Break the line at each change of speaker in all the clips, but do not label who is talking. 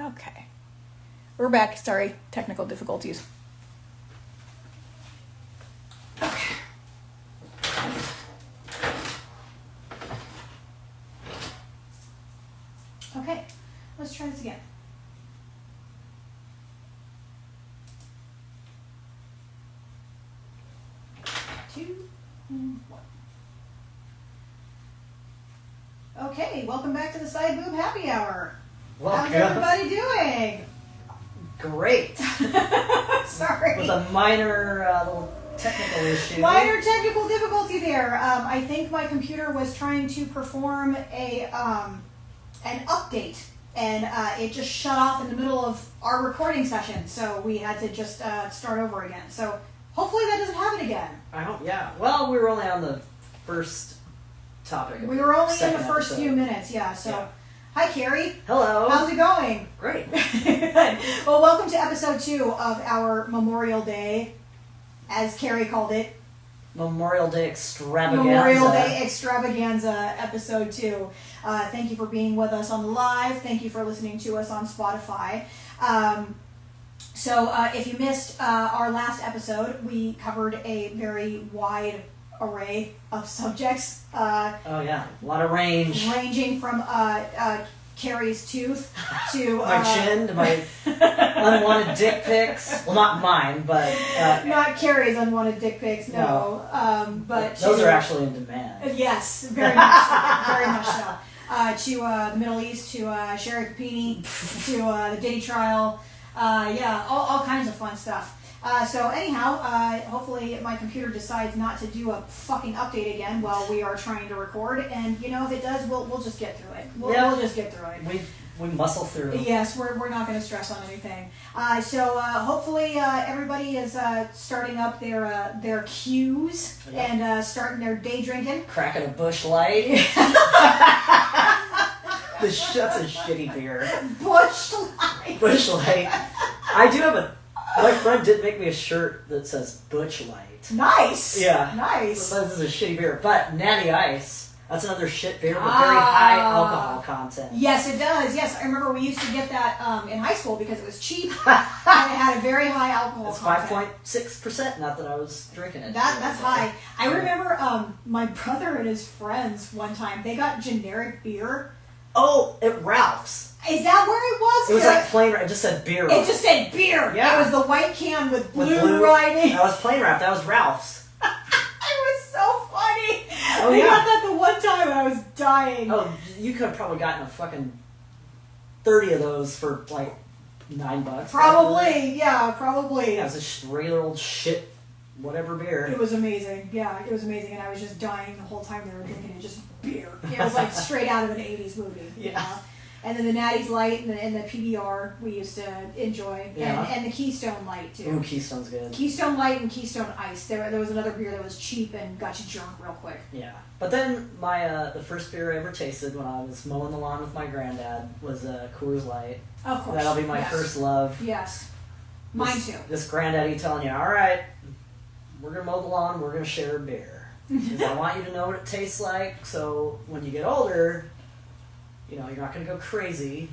Okay. We're back. Sorry, technical difficulties. Okay. Okay, let's try this again. Two, one. Okay, welcome back to the Side Boob Happy Hour.
Welcome.
How's everybody doing?
Great.
Sorry.
With a minor little technical issue.
Minor technical difficulty there. I think my computer was trying to perform an update, and it just shut off in the middle of our recording session, so we had to just start over again. So hopefully that doesn't happen again.
I hope, yeah. Well, we were only on the first topic.
We were only in the
second
first
episode.
few minutes, yeah. So,
Yeah.
Hi, Carrie.
Hello.
How's it going?
Great.
Good. Well, welcome to episode 2 of our Memorial Day, as Carrie called it.
Memorial Day extravaganza.
Memorial Day extravaganza, episode 2. Thank you for being with us on the live. Thank you for listening to us on Spotify. So if you missed our last episode, we covered a very wide array of subjects.
Oh, yeah. A lot of range.
Ranging from Carrie's tooth to
My chin to my unwanted dick pics. Well, not mine, but...
not Carrie's unwanted dick pics, no. But
those
to,
are actually in demand.
yes, very much so. Very much so. To the Middle East, to Sherry Papini, to the Diddy trial. Yeah, all kinds of fun stuff. So anyhow, hopefully my computer decides not to do a fucking update again while we are trying to record. And, you know, if it does, we'll just get through it. We'll just get through it.
We muscle through.
Yes, we're not going to stress on anything. So hopefully everybody is starting up their cues and starting their day drinking.
Cracking a Bush Light. That's a shitty beer.
Bush Light.
Bush Light. I do have my friend did make me a shirt that says Butch Light.
Nice.
Yeah.
Nice.
This is a shitty beer. But Natty Ice, that's another shit beer with very high alcohol content.
Yes, it does. Yes, I remember we used to get that in high school because it was cheap and it had a very high alcohol
It's
content.
5.6%, not that I was drinking it.
That's high. I remember my brother and his friends one time, they got generic beer.
Oh, at Ralph's.
Is that where it was?
It was like plain wrap. It just said beer.
It just said beer.
Yeah.
It was the white can with blue writing.
That was plain wrap. That was Ralph's.
It was so funny.
Oh,
I
yeah.
got that the one time and I was dying.
Oh, you could have probably gotten a fucking 30 of those for like $9.
Probably, yeah, probably.
Yeah, it was a regular old shit, whatever beer.
It was amazing. Yeah, it was amazing. And I was just dying the whole time they were drinking it. Just beer. It was like straight out of an 80s movie. You know? And then the Natty's Light and the PBR we used to enjoy.
Yeah.
And the Keystone Light, too.
Ooh, Keystone's good.
Keystone Light and Keystone Ice. There was another beer that was cheap and got you drunk real quick.
Yeah. But then the first beer I ever tasted when I was mowing the lawn with my granddad was Coors Light.
Of course.
That'll be my
Yes.
first love.
Yes. Mine too.
This granddaddy telling you, all right, we're going to mow the lawn, we're going to share a beer. Because I want you to know what it tastes like, so when you get older, you know, you're not going to go crazy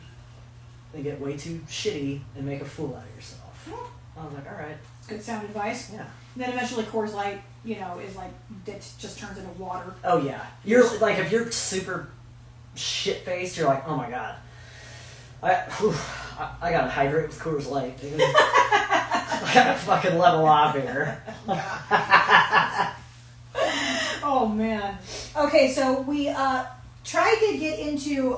and get way too shitty and make a fool out of yourself. I was like, all right.
It's good sound advice.
Yeah.
And then eventually Coors Light, you know, is like, it just turns into water.
Oh, yeah. You're like, if you're super shit-faced, you're like, oh my god. I gotta hydrate with Coors Light. Dude. I gotta fucking level off here.
Oh, man. Okay, so we tried to get into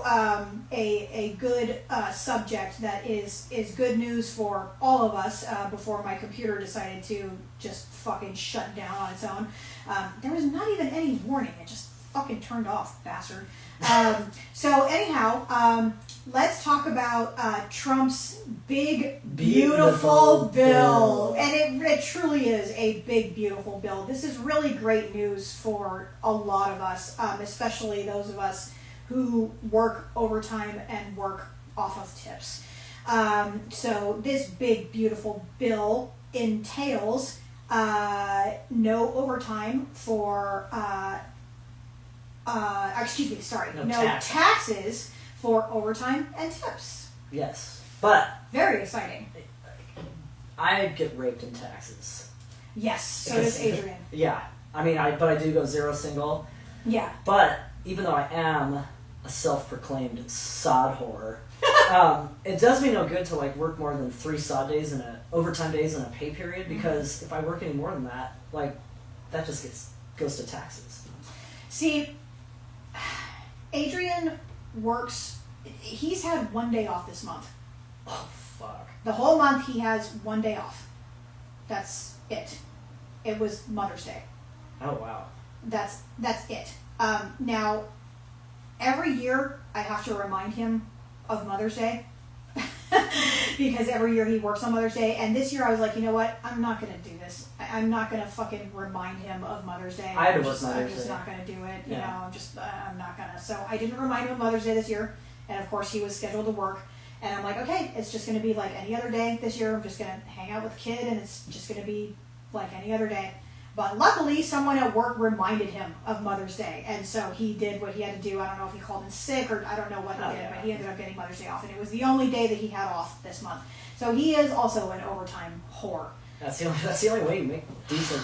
a good subject that is good news for all of us before my computer decided to just fucking shut down on its own. There was not even any warning. It just fucking turned off, bastard. So anyhow, let's talk about Trump's big, beautiful bill. And it truly is a big, beautiful bill. This is really great news for a lot of us, especially those of us who work overtime and work off of tips. So this big, beautiful bill entails no overtime for... no
tax.
taxes for overtime and tips.
Yes. But
Very exciting.
I get raped in taxes.
Yes, so does Adrian.
Yeah. I mean, but I do go zero single.
Yeah.
But even though I am a self-proclaimed sod whore, it does me no good to like work more than 3 sod days in overtime days in a pay period, because if I work any more than that, like that just goes to taxes.
See, Adrian works. He's had 1 day off this month.
Oh fuck!
The whole month he has 1 day off. That's it. It was Mother's Day.
Oh wow!
That's it. Now, every year I have to remind him of Mother's Day because every year he works on Mother's Day. And this year I was like, you know what? I'm not gonna do this. I'm not gonna fucking remind him of Mother's Day.
I had to work
I'm
Mother's
just
Day.
not gonna do it. You
Yeah.
know, I'm not gonna. So I didn't remind him of Mother's Day this year. And of course he was scheduled to work. And I'm like, okay, it's just gonna be like any other day this year. I'm just gonna hang out with the kid, and it's just gonna be like any other day. But luckily, someone at work reminded him of Mother's Day, and so he did what he had to do. I don't know if he called in sick or I don't know what he did,
yeah.
but he ended up getting Mother's Day off, and it was the only day that he had off this month. So he is also an overtime whore.
That's the only way you make decent.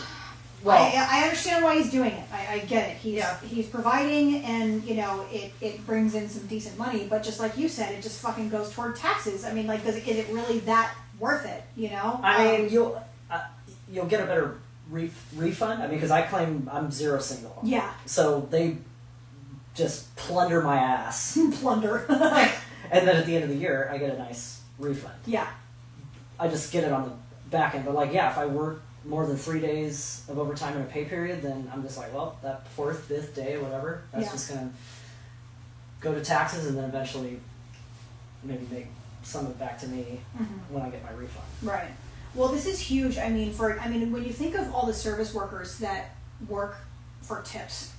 Well,
I understand why he's doing it. I get it. He's providing, and you know it brings in some decent money. But just like you said, it just fucking goes toward taxes. I mean, like, is it really that worth it? You know?
I mean, you'll get a better refund. I mean, because I claim I'm zero single.
Yeah.
So they just plunder my ass,
Plunder.
and then at the end of the year, I get a nice refund.
Yeah.
I just get it on the back end. But like, yeah, if I work more than 3 days of overtime in a pay period, then I'm just like, well, that 4th, 5th day, whatever, that's just gonna go to taxes, and then eventually maybe make some of it back to me when I get my refund.
Right. Well, this is huge. I mean, when you think of all the service workers that work for tips,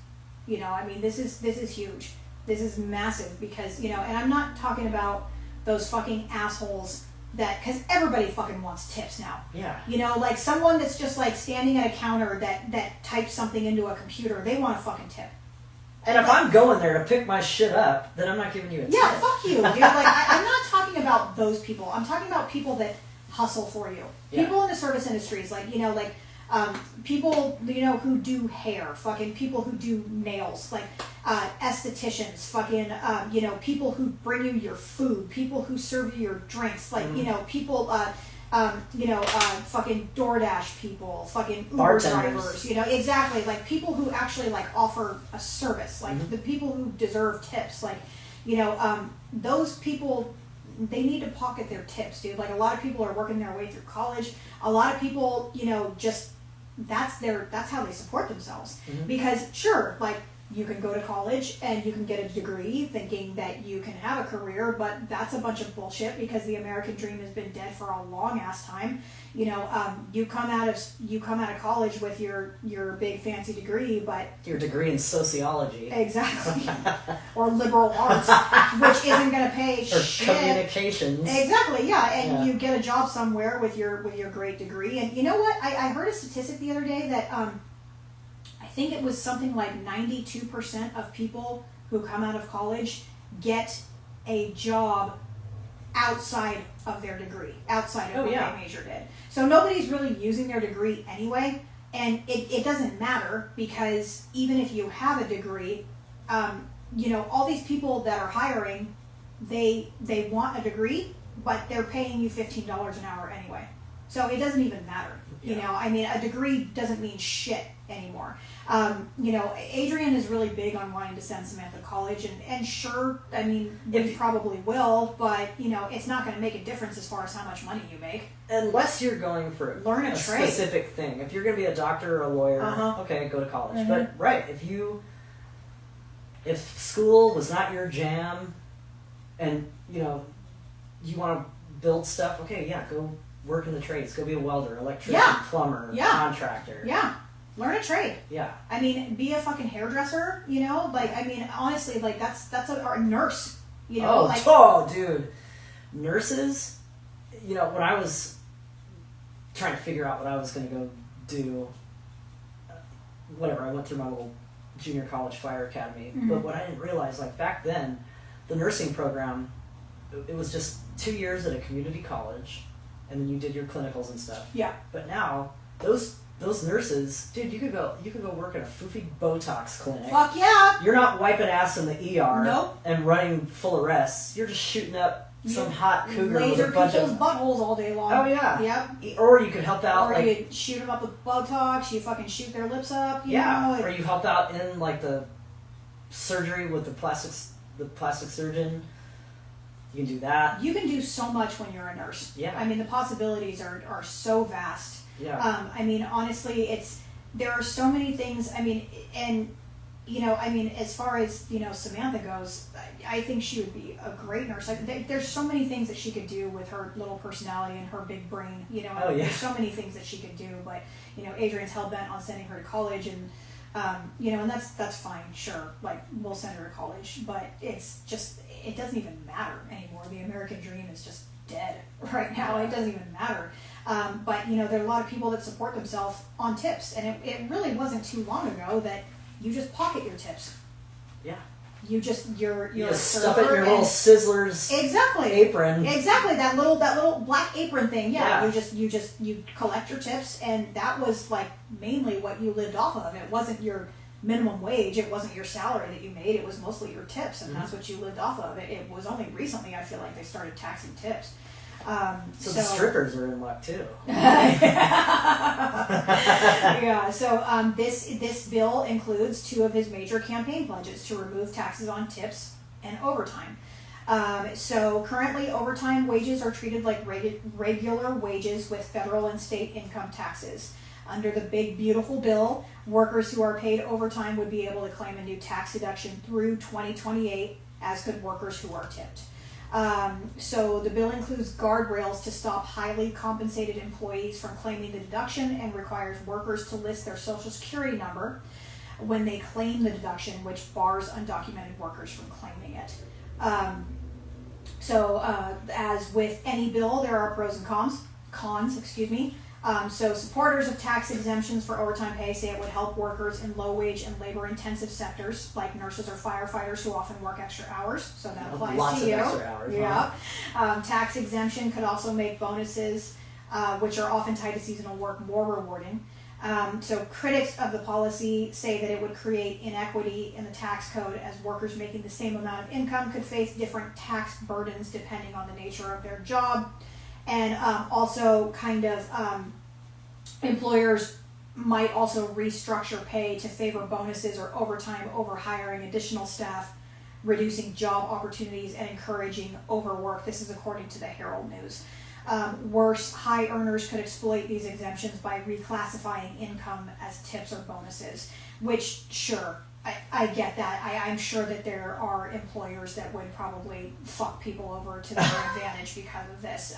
you know, I mean, this is huge. This is massive because, you know, and I'm not talking about those fucking assholes because everybody fucking wants tips now.
Yeah.
You know, like someone that's just like standing at a counter that types something into a computer, they want a fucking tip.
And if I'm going there to pick my shit up, then I'm not giving you a tip.
Yeah, fuck you, dude. Like, I'm not talking about those people. I'm talking about people that hustle for you.
Yeah.
People in the service industries, like, you know, like, people, you know, who do hair, fucking people who do nails, like, estheticians, fucking, you know, people who bring you your food, people who serve you your drinks, like, you know, people, fucking DoorDash people, fucking Uber
Bartenders.
drivers, you know, exactly, like people who actually like offer a service, like the people who deserve tips, like, you know, those people, they need to pocket their tips, dude. Like a lot of people are working their way through college. A lot of people, you know, just that's how they support themselves. Because sure, like you can go to college and you can get a degree thinking that you can have a career, but that's a bunch of bullshit because the American dream has been dead for a long ass time. You know, you come out of college with your big fancy degree, but
Your degree in sociology.
exactly, or liberal arts, which isn't going to pay
Or
shit.
communications.
Exactly, yeah, and
Yeah.
you get a job somewhere with your great degree. And you know what? I heard a statistic the other day that I think it was something like 92% of people who come out of college get a job outside of their degree, outside of what they majored in. So nobody's really using their degree anyway, and it doesn't matter because even if you have a degree, you know, all these people that are hiring, they want a degree, but they're paying you $15 an hour anyway. So it doesn't even matter. You know, I mean, a degree doesn't mean shit anymore. You know, Adrian is really big on wanting to send Samantha to college, and sure, I mean, we probably will, but, you know, it's not going to make a difference as far as how much money you make.
Unless you're going for
Learn a trade.
specific thing. If you're going to be a doctor or a lawyer, okay, go to college. But, right, if school was not your jam and, you know, you want to build stuff, okay, yeah, go work in the trades. Go be a welder, electrician, plumber, contractor.
Yeah. Learn a trade.
Yeah.
I mean, be a fucking hairdresser, you know? Like, I mean, honestly, like, or a nurse, you know?
Dude. Nurses, you know, when I was trying to figure out what I was going to go do, whatever, I went through my little junior college fire academy. But what I didn't realize, like, back then, the nursing program, it was just 2 years at a community college, and then you did your clinicals and stuff.
Yeah.
But now those nurses, dude, you could go work in a foofy Botox clinic.
Fuck yeah.
You're not wiping ass in the ER
Nope.
and running full arrests. You're just shooting up some hot cougar
Laser
with a bunch
people's
of.
buttholes all day long.
Oh yeah.
Yep.
Or you could help out
Or
like
you shoot them up with Botox. You fucking shoot their lips up. You know?
or you helped out in like the surgery with the plastic surgeon. You can do that.
You can do so much when you're a nurse.
Yeah.
I mean, the possibilities are so vast.
Yeah.
I mean, honestly, there are so many things. I mean, and as far as Samantha goes, I think she would be a great nurse. Like, there's so many things that she could do with her little personality and her big brain.
Oh, yeah.
There's so many things that she could do. But Adrian's hell bent on sending her to college, and and that's fine. Sure, like we'll send her to college, but it's just it doesn't even matter anymore. The American dream is just dead right now. It doesn't even matter. But there are a lot of people that support themselves on tips, and it really wasn't too long ago that you just pocket your tips.
Yeah.
You just you're
You
a
just stuff it in
server
your little
and-
Sizzlers
exactly
apron.
Exactly, that little black apron thing. Yeah,
Yeah.
you collect your tips, and that was like mainly what you lived off of. It wasn't your minimum wage. It wasn't your salary that you made. It was mostly your tips, and that's what you lived off of. It was only recently I feel like they started taxing tips.
So the strippers are in luck too.
Yeah. So this bill includes 2 of his major campaign pledges to remove taxes on tips and overtime. So currently, overtime wages are treated like regular wages with federal and state income taxes. Under the big beautiful bill, workers who are paid overtime would be able to claim a new tax deduction through 2028, as could workers who are tipped. So the bill includes guardrails to stop highly compensated employees from claiming the deduction, and requires workers to list their social security number when they claim the deduction, which bars undocumented workers from claiming it. As with any bill, there are pros and cons. So supporters of tax exemptions for overtime pay say it would help workers in low-wage and labor-intensive sectors like nurses or firefighters who often work extra hours. So that applies
Lots
to
of
you.
extra hours.
Yeah. Tax exemption could also make bonuses, which are often tied to seasonal work, more rewarding. So critics of the policy say that it would create inequity in the tax code, as workers making the same amount of income could face different tax burdens depending on the nature of their job. And also employers might also restructure pay to favor bonuses or overtime over hiring additional staff, reducing job opportunities and encouraging overwork. This is according to the Herald News. Worse, high earners could exploit these exemptions by reclassifying income as tips or bonuses, which, sure, I get that. I'm sure that there are employers that would probably fuck people over to their advantage because of this.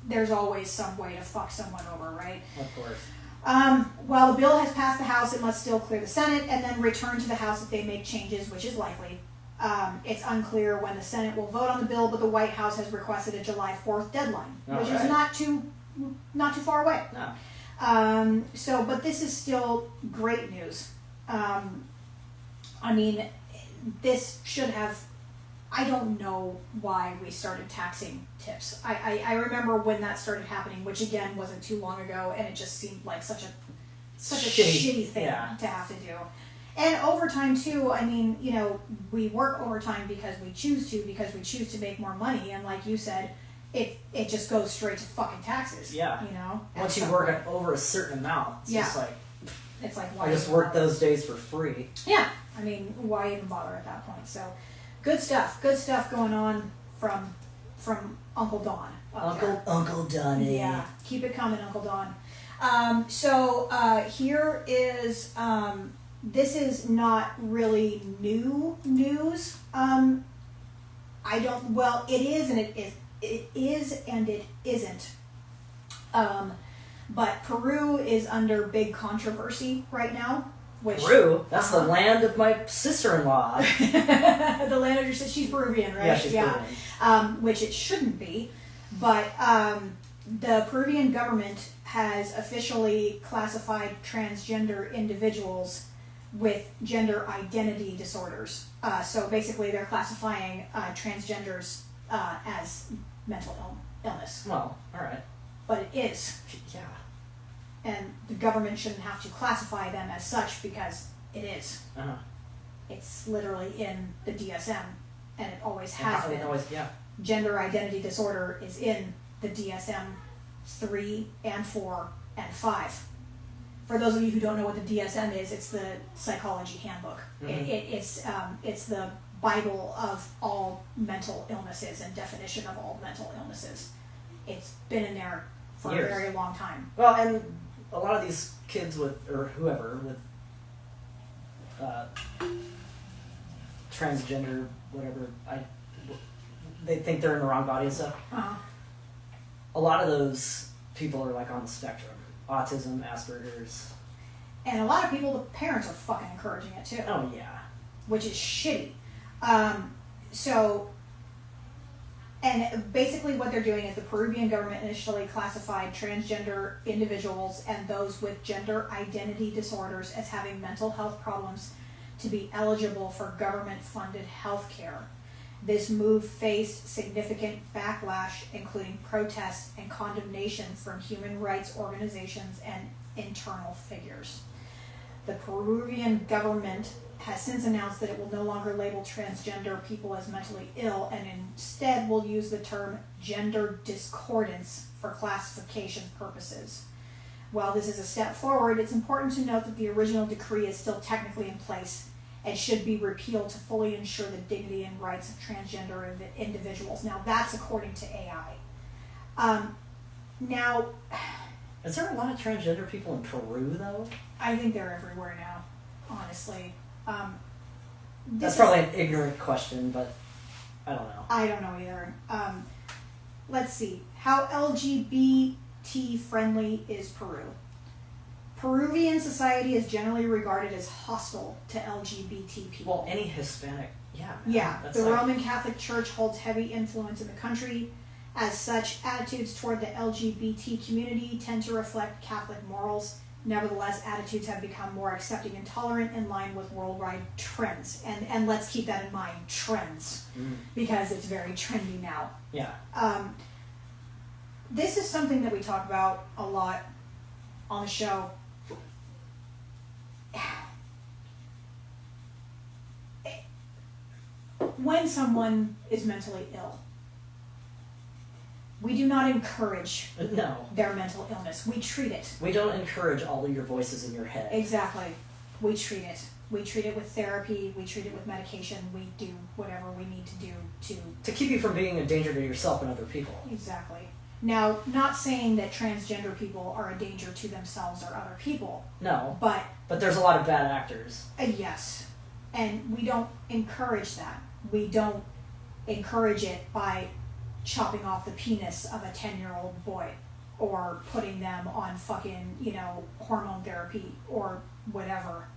There's always some way to fuck someone over, right?
Of course.
While the bill has passed the House, it must still clear the Senate and then return to the House if they make changes, which is likely. It's unclear when the Senate will vote on the bill, but the White House has requested a July 4th deadline, which is not too far away.
No.
But this is still great news. This should have. I don't know why we started taxing tips. I remember when that started happening, which again wasn't too long ago, and it just seemed like such a shitty thing to have to do. And overtime too. We work overtime because we choose to make more money, and like you said, it just goes straight to fucking taxes.
Yeah. Once you work over a certain amount, it's just like.
It's like, why
I just work those days for free.
Yeah. Why even bother at that point? So, good stuff going on from Uncle Don.
Uncle Donnie.
Yeah, keep it coming, Uncle Don. Here is this is not really new news. It is and it isn't. But Peru is under big controversy right now.
Peru? That's the land of my sister-in-law.
The land of your sister. She's Peruvian, right?
Yeah, she's Peruvian.
Which it shouldn't be. But the Peruvian government has officially classified transgender individuals with gender identity disorders. So basically they're classifying transgenders as mental illness,
Well, all right.
but it is.
Yeah.
And the government shouldn't have to classify them as such because it is.
Uh-huh.
It's literally in the DSM, and it always
Yeah,
has
it
been.
always, yeah.
Gender identity disorder is in the DSM 3 and 4 and 5. For those of you who don't know what the DSM is, it's the psychology handbook.
Mhm.
It's the Bible of all mental illnesses and definition of all mental illnesses. It's been in there for
Years.
a very long time.
Well, and a lot of these kids with, or whoever, with transgender, whatever, they think they're in the wrong body and stuff.
Uh-huh.
A lot of those people are like on the spectrum. Autism, Asperger's.
And a lot of people, the parents are fucking encouraging it too.
Oh, yeah.
Which is shitty. And basically what they're doing is the Peruvian government initially classified transgender individuals and those with gender identity disorders as having mental health problems to be eligible for government-funded health care. This move faced significant backlash, including protests and condemnation from human rights organizations and internal figures. The Peruvian government has since announced that it will no longer label transgender people as mentally ill and instead will use the term gender discordance for classification purposes. While this is a step forward, it's important to note that the original decree is still technically in place and should be repealed to fully ensure the dignity and rights of transgender individuals. Now, that's according to AI. Now,
Is there a lot of transgender people in Peru, though?
I think they're everywhere now, honestly.
That's probably an ignorant question, but I don't know.
I don't know either. Let's see. How LGBT friendly is Peru? Peruvian society is generally regarded as hostile to LGBT people.
Well, any Hispanic, yeah.
Yeah,
That's
the
like,
Roman Catholic Church holds heavy influence in the country. As such, attitudes toward the LGBT community tend to reflect Catholic morals. Nevertheless, attitudes have become more accepting and tolerant in line with worldwide trends. And let's keep that in mind, trends, because it's very trendy now.
Yeah.
This is something that we talk about a lot on the show. When someone is mentally ill, we do not encourage
No.
their mental illness. We treat it.
We don't encourage all of your voices in your head.
Exactly. We treat it. We treat it with therapy. We treat it with medication. We do whatever we need to do
To keep you from being a danger to yourself and other people.
Exactly. Now, not saying that transgender people are a danger to themselves or other people,
No.
but
But there's a lot of bad actors.
yes. And we don't encourage that. We don't encourage it by chopping off the penis of a 10-year-old boy or putting them on fucking, hormone therapy or whatever.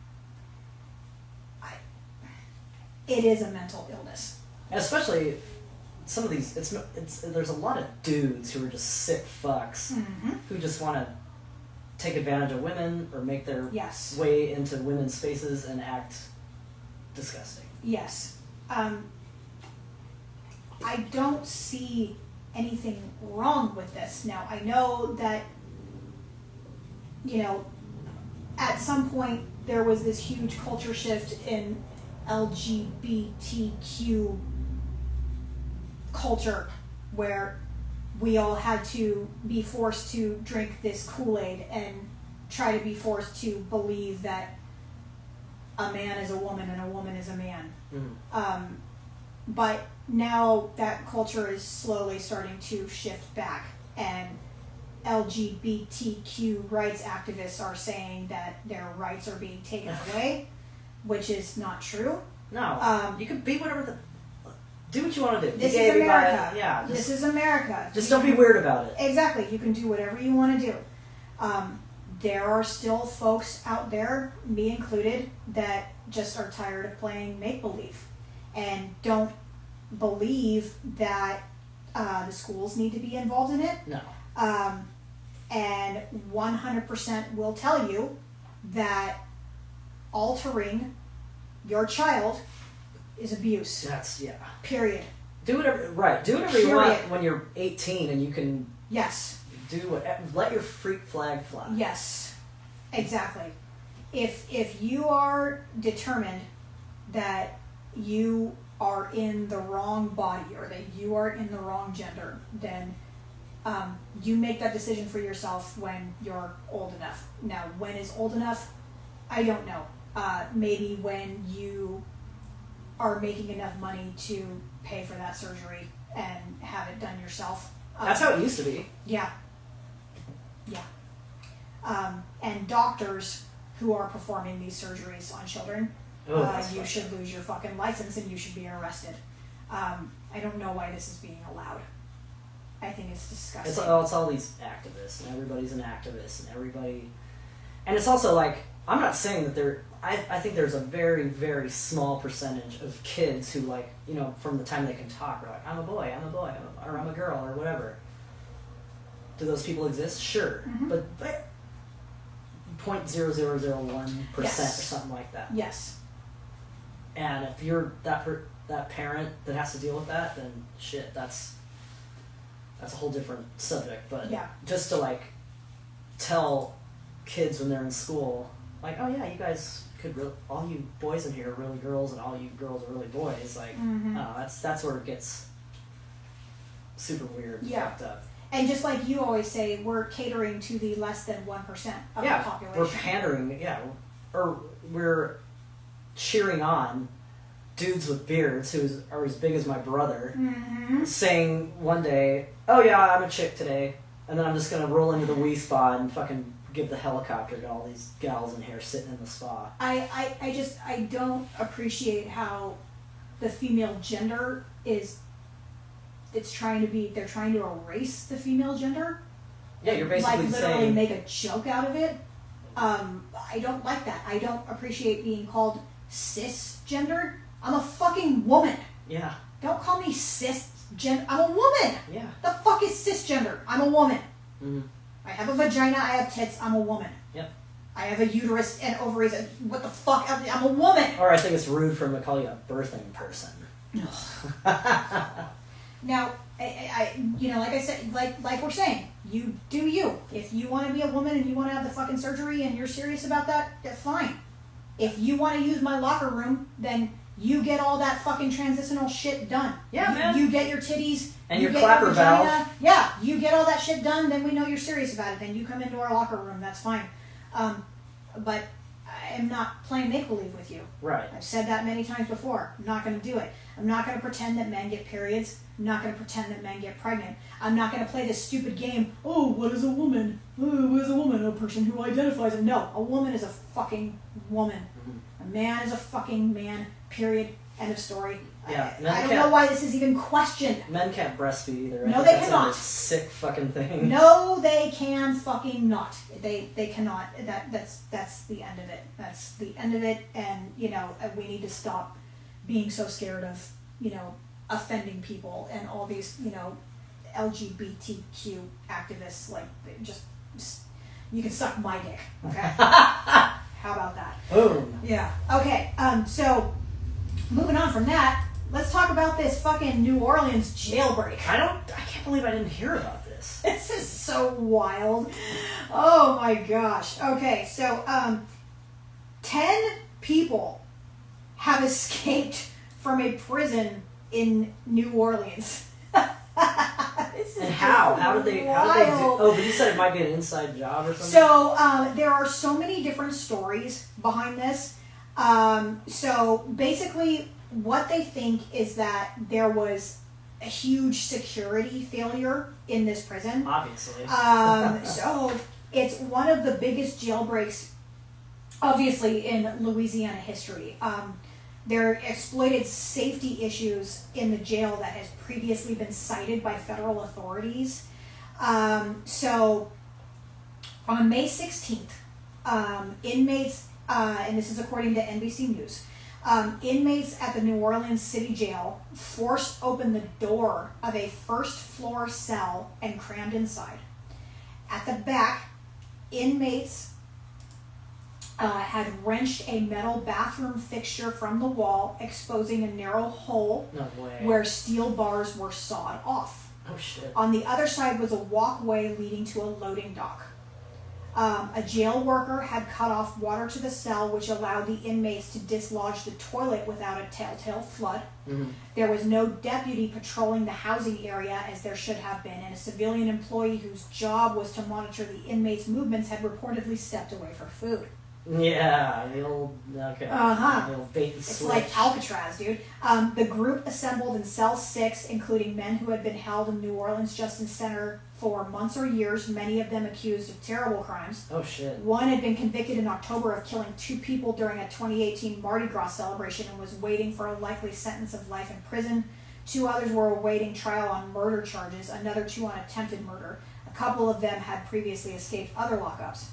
It is a mental illness.
And especially some of these, there's a lot of dudes who are just sick fucks who just want to take advantage of women or make their
Yes.
way into women's spaces and act disgusting.
Yes. I don't see anything wrong with this. Now, I know that, at some point there was this huge culture shift in LGBTQ culture where we all had to be forced to drink this Kool-Aid and try to be forced to believe that a man is a woman and a woman is a man. But now that culture is slowly starting to shift back, and LGBTQ rights activists are saying that their rights are being taken away, which is not true.
No. You can be whatever do what you want to do.
This
Be
is
gay, be bi,
America.
yeah.
This is America.
Just don't be weird about it.
Exactly. You can do whatever you want to do. There are still folks out there, me included, that just are tired of playing make-believe and don't believe that the schools need to be involved in it.
No.
And 100% will tell you that altering your child is abuse.
That's, yeah.
Period.
Do whatever. Right. Do whatever you want
Period.
when you're 18 and you can
Yes.
do whatever. Let your freak flag fly.
Yes. Exactly. If you are determined that you are in the wrong body or that you are in the wrong gender, then you make that decision for yourself when you're old enough. Now, when is old enough? I don't know. Maybe when you are making enough money to pay for that surgery and have it done yourself.
That's how it used to be.
Yeah. Yeah. And doctors who are performing these surgeries on children,
Oh, that's
you
fucked
should
up.
lose your fucking license and you should be arrested. I don't know why this is being allowed. I think it's disgusting.
It's all these activists, and everybody's an activist, and everybody... And it's also like, I'm not saying that there... I think there's a very, very small percentage of kids who, like, you know, from the time they can talk, are like, I'm a boy, or I'm a girl, or whatever. Do those people exist? Sure.
Mhm.
But 0.0001%
Yes.
or something like that.
Yes.
And if you're that parent that has to deal with that, then shit, that's a whole different subject. But
Yeah.
just to like tell kids when they're in school, like, oh yeah, you guys could all you boys in here are really girls, and all you girls are really boys. Like,
Mhm.
that's where it gets super weird. And
Yeah.
fucked up.
And just like you always say, we're catering to the less than 1% of the population.
We're pandering, or we're cheering on dudes with beards who are as big as my brother,
Mhm.
saying one day, oh yeah, I'm a chick today, and then I'm just gonna roll into the Wii Spa and fucking give the helicopter to all these gals in here sitting in the spa.
I don't appreciate how the female gender they're trying to erase the female gender.
Yeah, you're basically
like literally
saying,
make a joke out of it. I don't like that. I don't appreciate being called cisgender. I'm a fucking woman.
yeah,
Don't call me cisgender. I'm a woman.
yeah.
The fuck is cisgender? I'm a woman.
Mm-hmm.
I have a vagina. I have tits. I'm a woman.
Yep.
I have a uterus and ovaries. And what the fuck? I'm a woman.
Or I think it's rude for him to call you a birthing person.
Now, I like I said, like we're saying, you do you. If you want to be a woman and you want to have the fucking surgery and you're serious about that, that's fine. If you want to use my locker room, then you get all that fucking transitional shit done.
Yeah, man.
You get your titties.
And
you
your
get
clapper
vagina.
valve.
Yeah, you get all that shit done, then we know you're serious about it. Then you come into our locker room, that's fine. But I am not playing make-believe with you.
Right.
I've said that many times before. I'm not going to do it. I'm not going to pretend that men get periods. I'm not going to pretend that men get pregnant. I'm not going to play this stupid game. Oh, what is a woman? Oh, what is a woman? A person who identifies as... No, a woman is a fucking woman.
Mm-hmm.
A man is a fucking man. Period. End of story.
Yeah,
I don't know why this is even questioned.
Men can't breastfeed either. I
No,
think
they
that's
cannot.
a sick fucking thing.
No, they can fucking not. They cannot. That's the end of it. That's the end of it. And we need to stop being so scared of offending people and all these LGBTQ activists. Like just you can suck my dick. Okay. How about that?
Boom.
Yeah. Okay. So moving on from that, let's talk about this fucking New Orleans jailbreak.
I can't believe I didn't hear about this.
This is so wild. Oh my gosh. Okay, so 10 people have escaped from a prison in New Orleans. This is
And how?
just
How did they do?
wild.
Oh, but you said it might be an inside job or something?
So there are so many different stories behind this. So basically, what they think is that there was a huge security failure in this prison.
Obviously.
So it's one of the biggest jailbreaks, obviously, in Louisiana history. There are exploited safety issues in the jail that has previously been cited by federal authorities. So on May 16th, inmates, and this is according to NBC News, inmates at the New Orleans City Jail forced open the door of a first-floor cell and crammed inside. At the back, inmates had wrenched a metal bathroom fixture from the wall, exposing a narrow hole
No way.
where steel bars were sawed off.
Oh shit.
On the other side was a walkway leading to a loading dock. A jail worker had cut off water to the cell, which allowed the inmates to dislodge the toilet without a telltale flood.
Mm-hmm.
There was no deputy patrolling the housing area, as there should have been, and a civilian employee whose job was to monitor the inmates' movements had reportedly stepped away for food.
Yeah, the old okay.
Uh-huh.
The old bait and
It's
switch.
like Alcatraz, dude. The group assembled in cell 6, including men who had been held in New Orleans Justice Center for months or years, many of them accused of terrible crimes.
Oh shit.
One had been convicted in October of killing 2 people during a 2018 Mardi Gras celebration and was waiting for a likely sentence of life in prison. 2 others were awaiting trial on murder charges, another 2 on attempted murder. A couple of them had previously escaped other lockups.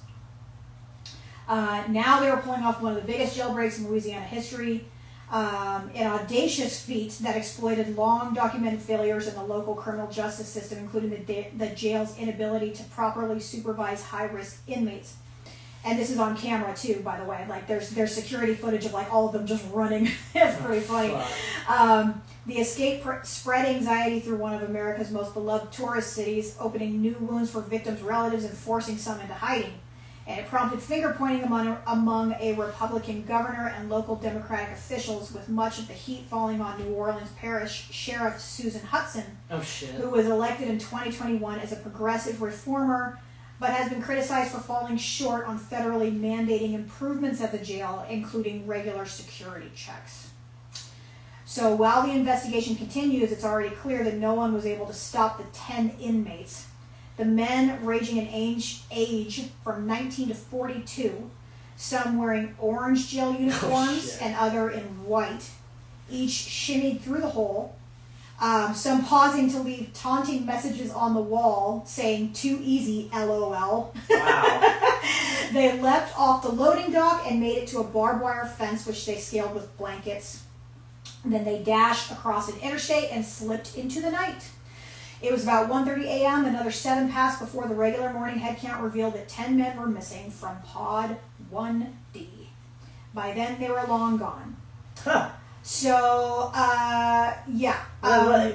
Now they were pulling off one of the biggest jailbreaks in Louisiana history, an audacious feat that exploited long documented failures in the local criminal justice system, including the jail's inability to properly supervise high-risk inmates. And this is on camera too, by the way. Like there's security footage of like all of them just running. It's pretty funny. The escape spread anxiety through one of America's most beloved tourist cities, opening new wounds for victims' relatives and forcing some into hiding. And it prompted finger-pointing among a Republican governor and local Democratic officials, with much of the heat falling on New Orleans Parish Sheriff Susan Hudson,
Oh shit.
who was elected in 2021 as a progressive reformer, but has been criticized for falling short on federally mandating improvements at the jail, including regular security checks. So while the investigation continues, it's already clear that no one was able to stop the 10 inmates. The men ranging in age from 19 to 42, some wearing orange jail uniforms and other in white, each shimmied through the hole, some pausing to leave taunting messages on the wall saying, "Too easy, LOL."
Wow.
They leapt off the loading dock and made it to a barbed wire fence, which they scaled with blankets. Then they dashed across an interstate and slipped into the night. It was about 1:30 a.m. Another 7 passed before the regular morning head count revealed that 10 men were missing from Pod 1D. By then, they were long gone.
Huh.
So, yeah.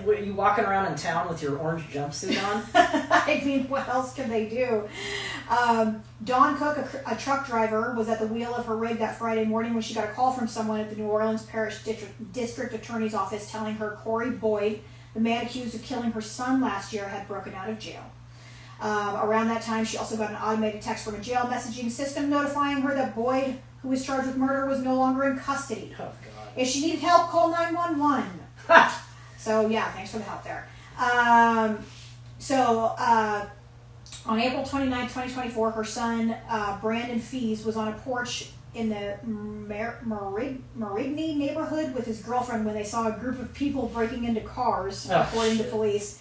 Were you walking around in town with your orange jumpsuit on?
I mean, what else could they do? Dawn Cook, a truck driver, was at the wheel of her rig that Friday morning when she got a call from someone at the New Orleans Parish District Attorney's Office telling her Corey Boyd, the man accused of killing her son last year, had broken out of jail. Around that time, she also got an automated text from a jail messaging system notifying her that Boyd, who was charged with murder, was no longer in custody.
Oh god.
If she needed help, call 911. So, yeah, thanks for the help there. On April 29, 2024, her son, Brandon Fees, was on a porch in the Marigny neighborhood with his girlfriend when they saw a group of people breaking into cars, according to police.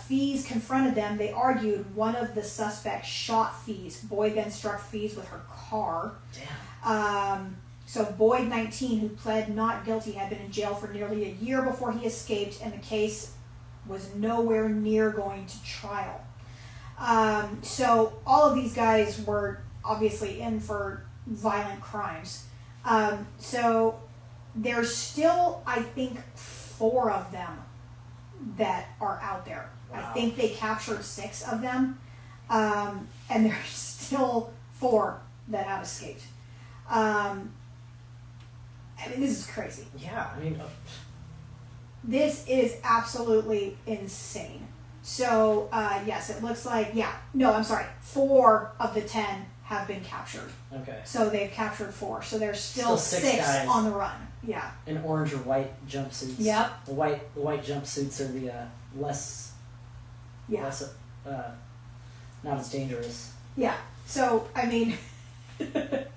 Fees confronted them. They argued. One of the suspects shot Fees. Boyd then struck Fees with her car.
Damn.
So Boyd, 19, who pled not guilty, had been in jail for nearly a year before he escaped, and the case was nowhere near going to trial. So all of these guys were obviously in for violent crimes. So there's still, I think, 4 of them that are out there.
Wow.
I think they captured 6 of them, and there's still 4 that have escaped. I mean, this is crazy.
Yeah, I mean...
This is absolutely insane. So, yes, it looks like, 4 of the 10 have been captured.
Okay.
So they've captured 4. So there's still 6
guys
on the run. Yeah.
in orange or white jumpsuits.
Yep.
The white jumpsuits are the less not as dangerous.
Yeah. So, I mean,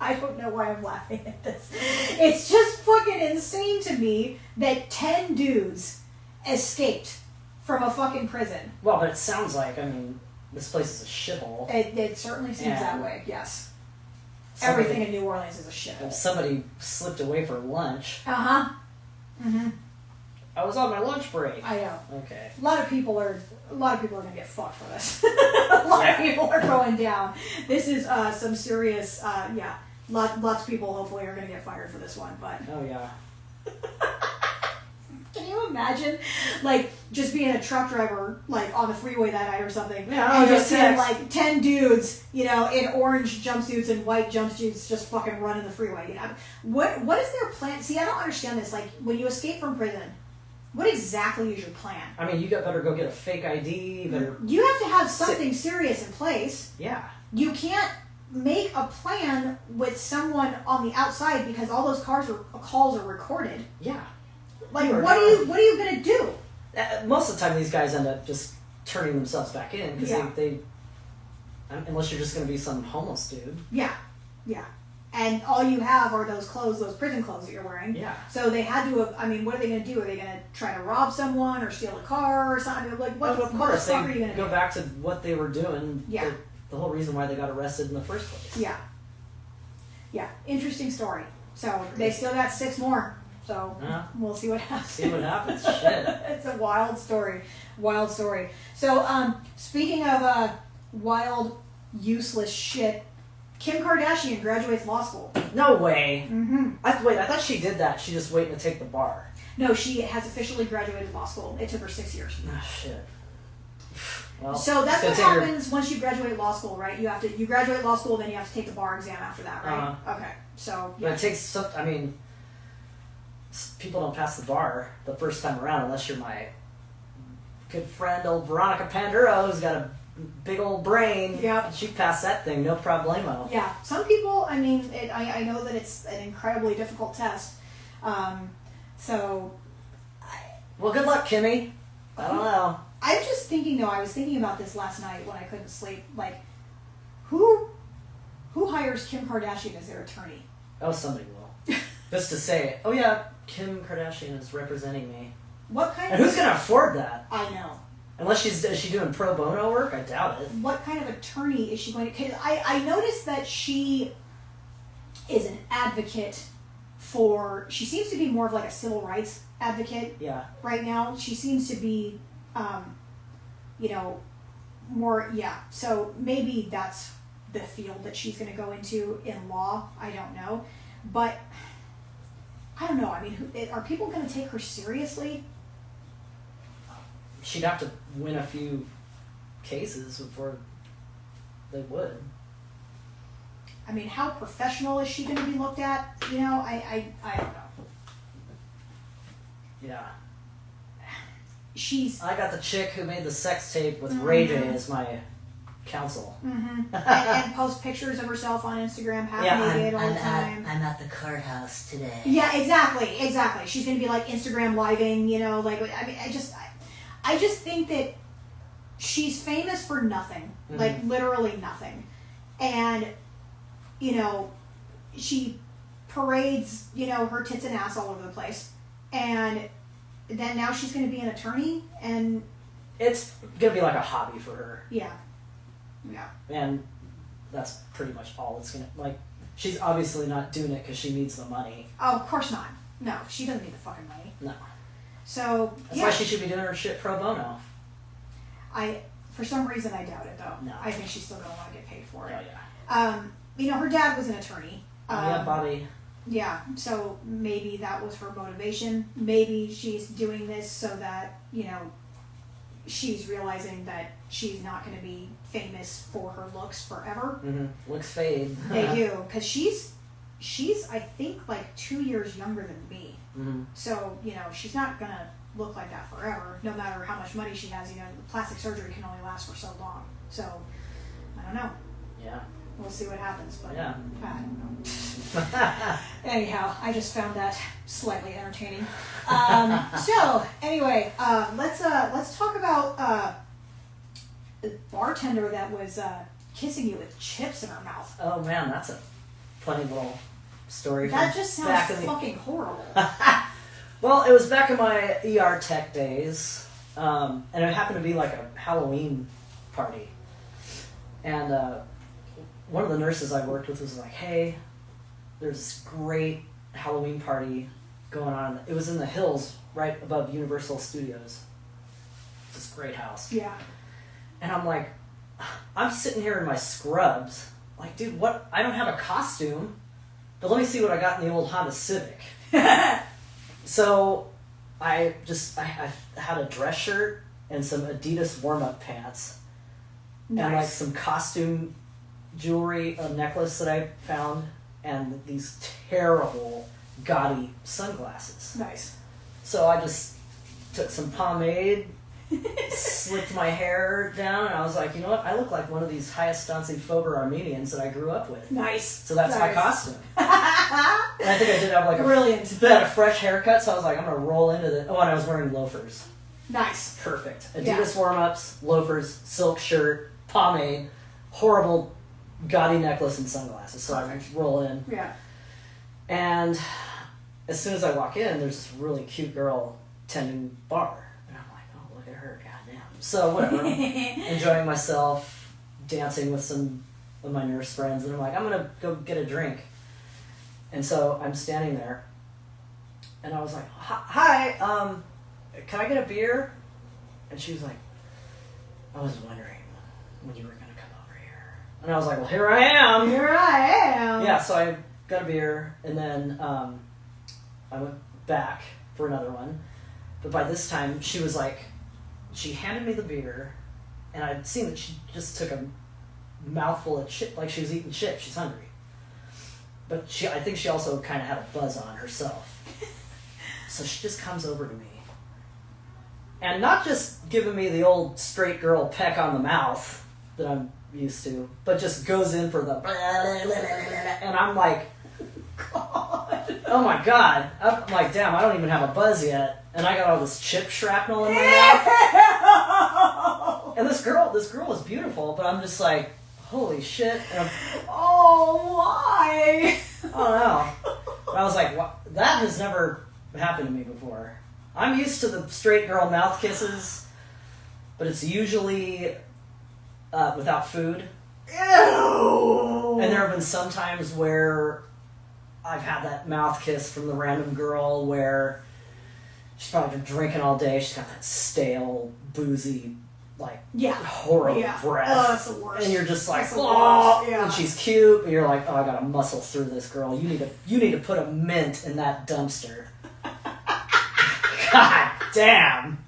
I don't know why I'm laughing at this. It's just fucking insane to me that 10 dudes escaped from a fucking prison.
Well, but it sounds like, I mean, this place is a shithole.
It certainly seems
Yeah.
that way, yes.
Somebody-
Everything in New Orleans is a shithole.
Somebody slipped away for lunch.
Uh-huh. Mm-hmm.
I was on my lunch break.
I know.
Okay.
A lot of people are gonna get fucked for this. A lot of people are going down. This is some serious Lots of people hopefully are going to get fired for this one, but
Oh yeah.
can you imagine, like, just being a truck driver, like, on the freeway that night or something,
Yeah,
and
I'll
just
just
seeing,
text.
like, 10 dudes, you know, in orange jumpsuits and white jumpsuits just fucking running the freeway, you know? What is their plan? See, I don't understand this. Like, when you escape from prison, what exactly is your plan?
I mean, you better go get a fake ID. You better.
You have to have something serious in place.
Yeah.
You can't make a plan with someone on the outside because all those calls are recorded.
Yeah.
Like,
Sure.
what are you gonna do?
Most of the time, these guys end up just turning themselves back in because
Yeah.
they unless you're just going to be some homeless dude.
Yeah, yeah. And all you have are those clothes, those prison clothes that you're wearing.
Yeah.
So they had to have, I mean, what are they going to do? Are they going to try to rob someone or steal a car or something? Like, what,
Of
what the
course,
fuck are you
they
going to
go
do?
back to what they were doing.
Yeah.
The whole reason why they got arrested in the first place.
Yeah. Yeah. Interesting story. So they still got 6 more. So
Yeah.
we'll see what happens.
See what happens. Shit.
It's a wild story. Wild story. So, speaking of wild, useless shit, Kim Kardashian graduates law school.
No way.
Mm-hmm.
I thought she did that. She just waiting to take the bar.
No, she has officially graduated law school. It took her 6 years.
Ah, shit. Well,
So that's
it's
what
gonna take her-
happens once you graduate law school, right? You graduate law school, then you have to take the bar exam after that, right?
Uh-huh.
Okay. So
But it takes some. I mean, people don't pass the bar the first time around unless you're my good friend, old Veronica Panduro, who's got a big old brain.
Yep.
She passed that thing, no problemo.
yeah, some people. I mean, I know that it's an incredibly difficult test. So
Well, good luck, Kimmy. I don't know.
I'm just thinking though. I was thinking about this last night when I couldn't sleep. Like, who hires Kim Kardashian as their attorney?
Oh, somebody will. Just to say, oh yeah, Kim Kardashian is representing me.
What kind
And
of?
who's gonna afford that?
I know.
Unless is she doing pro bono work? I doubt it.
What kind of attorney is she going to? Cause I noticed that she is an advocate for. She seems to be more of like a civil rights advocate
Yeah.
right now. She seems to be, you know, more. Yeah. So maybe that's the field that she's going to go into in law. I don't know, but I don't know. I mean, are people going to take her seriously?
She'd have to win a few cases before they would.
I mean, how professional is she going to be looked at? You know, I don't know.
Yeah.
She's
I got the chick who made the sex tape with Ray J as my counsel.
and post pictures of herself on Instagram half naked all the time.
I'm at the courthouse today.
Yeah, exactly. She's gonna be like Instagram living, you know, like I mean, I just think that she's famous for nothing, like literally nothing, and you know, she parades, you know, her tits and ass all over the place, and then now she's gonna be an attorney, and
It's gonna be like a hobby for her,
yeah,
and that's pretty much all it's gonna like. She's obviously not doing it because she needs the money.
oh, of course not. No, she doesn't need the fucking money.
No,
So
that's
yeah.
why she should be doing her shit pro bono.
For some reason, I doubt it though.
No.
I think she's still gonna want to get paid for it.
Yeah.
You know, her dad was an attorney.
Yeah, Bobby.
Yeah, so maybe that was her motivation. Maybe she's doing this so that, you know, she's realizing that she's not going to be famous for her looks forever.
Looks fade.
They do, because she's I think like 2 years younger than me. So, you know, she's not going to look like that forever, no matter how much money she has. You know, plastic surgery can only last for so long. So, I don't know.
Yeah.
We'll see what happens, but
Yeah.
I don't know. Anyhow, I just found that slightly entertaining. So anyway, let's talk about the bartender that was kissing you with chips in her mouth.
Oh man, that's a funny little story.
That
from
just
back
sounds
in the-
fucking horrible.
Well, it was back in my ER tech days, and it happened to be like a Halloween party. And one of the nurses I worked with was like, hey, there's this great Halloween party going on. It was in the hills right above Universal Studios. It's this great house.
Yeah.
And I'm like, I'm sitting here in my scrubs. Like, dude, what? I don't have a costume. but let me see what I got in the old Honda Civic. So I had a dress shirt and some Adidas warm-up pants.
Nice.
And like some costume jewelry, a necklace that I found, and these terrible gaudy sunglasses.
Nice.
So I just took some pomade, slicked my hair down, and I was like, you know what? I look like one of these Hayastansi Fober Armenians that I grew up with.
Nice.
So that's my
Nice.
costume. And I think I did have like
Brilliant.
I had a fresh haircut, so I was like, I'm gonna roll into the. Oh, and I was wearing loafers.
Nice.
Perfect.
Yeah.
Adidas warm-ups, loafers, silk shirt, pomade, horrible gaudy necklace and sunglasses. So I roll in.
Yeah.
And as soon as I walk in, there's this really cute girl tending bar. And I'm like, oh, look at her, goddamn. So whatever. I'm enjoying myself, dancing with some of my nurse friends. And I'm like, I'm going to go get a drink. And so I'm standing there. And I was like, hi, can I get a beer? And she was like, I was wondering when you were going to come over here. And I was like, well, here I am.
Here I am.
Yeah, so I got a beer, and then I went back for another one. But by this time, she was like, she handed me the beer, and I'd seen that she just took a mouthful of chip, like she was eating chips. She's hungry. But I think she also kind of had a buzz on herself. So she just comes over to me. And not just giving me the old straight girl peck on the mouth that I'm used to, but just goes in for the and I'm like, God. Oh my God. I'm like, damn, I don't even have a buzz yet. And I got all this chip shrapnel in my mouth. And this girl is beautiful, but I'm just like, holy shit. And
Oh, why?
I don't know. And I was like, what? That has never happened to me before. I'm used to the straight girl mouth kisses, but it's usually without food.
Ew.
And there have been some times where I've had that mouth kiss from the random girl where she's probably been drinking all day. She's got that stale, boozy, like,
Yeah.
horrible
Yeah.
breath.
Oh, that's the worst.
And you're just like,
That's the
oh,
worst, yeah.
and she's cute, but you're like, oh, I gotta muscle through this girl. You need to put a mint in that dumpster. God damn.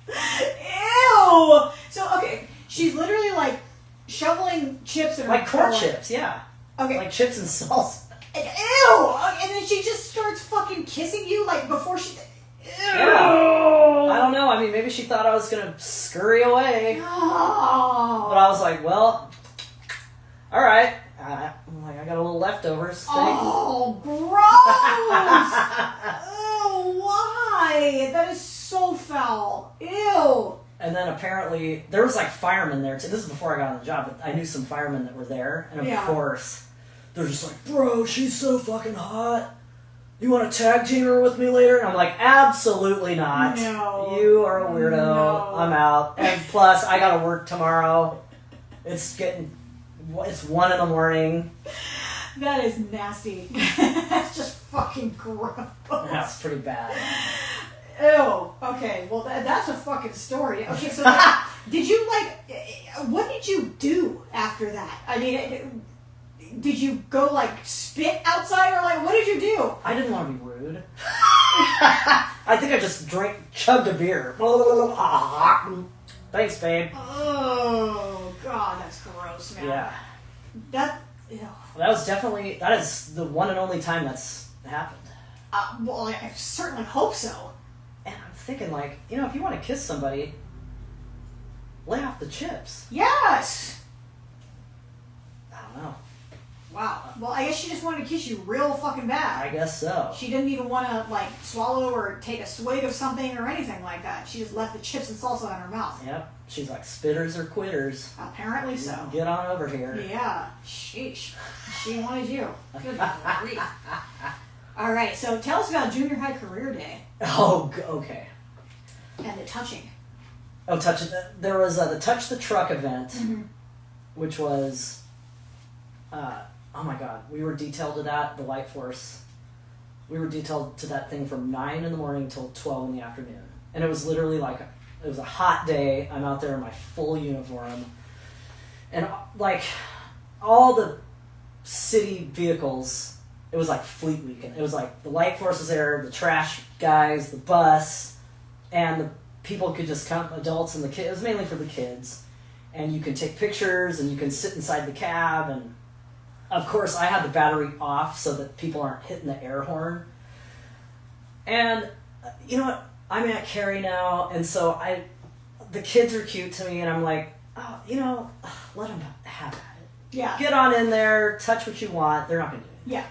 Ew. So, okay, she's literally like shoveling chips in her
Like corn
mouth.
chips, yeah.
Okay.
Like chips and salsa.
Ew. And then she just starts fucking kissing you like before she. Ew.
Yeah. I don't know. I mean, maybe she thought I was gonna scurry away.
Oh.
But I was like, well, all right. I'm like, I got a little leftovers.
Oh, gross! Ew, why? That is so foul. Ew.
And then apparently there was like firemen there too. This is before I got on the job, but I knew some firemen that were there, and of
Yeah.
course they're just like, bro, she's so fucking hot. You want to tag team her with me later? And I'm like, absolutely not.
No.
You are a weirdo.
No.
I'm out. And plus, I gotta work tomorrow. It's 1 a.m.
That is nasty. That's just fucking gross.
That's pretty bad.
Ew. Okay, well, that's a fucking story. Okay, so did you, what did you do after that? I mean, did you go, spit outside, or, what did you do?
I didn't want to be rude. I think I just chugged a beer. Thanks, babe.
Oh, God, that's gross, man.
Yeah.
Ew.
That is the one and only time that's happened.
Well, I certainly hope so.
And I'm thinking, if you want to kiss somebody, lay off the chips.
Yes!
I don't know.
Wow. Well, I guess she just wanted to kiss you real fucking bad.
I guess so.
She didn't even want to, swallow or take a swig of something or anything like that. She just left the chips and salsa in her mouth.
Yep. She's like, spitters or quitters.
Apparently so.
Get on over here.
Yeah. Sheesh. She wanted you. Good grief. All right, so tell us about junior high career day
Oh, okay.
and the touching.
Oh, there was the Touch the Truck event,
Mm-hmm.
which was, oh my God, we were detailed to that, the Light Force. We were detailed to that thing from 9 in the morning till 12 in the afternoon. And it was literally it was a hot day. I'm out there in my full uniform. And all the city vehicles. It was like Fleet Weekend. It was like the light force was there, the trash guys, the bus, and the people could just come, adults and the kids. It was mainly for the kids. And you can take pictures and you can sit inside the cab. And of course, I had the battery off so that people aren't hitting the air horn. And you know what? I'm at Cary now, and so the kids are cute to me, and I'm like, oh, you know, let them have at it.
Yeah.
Get on in there, touch what you want. They're not going to do it.
Yeah.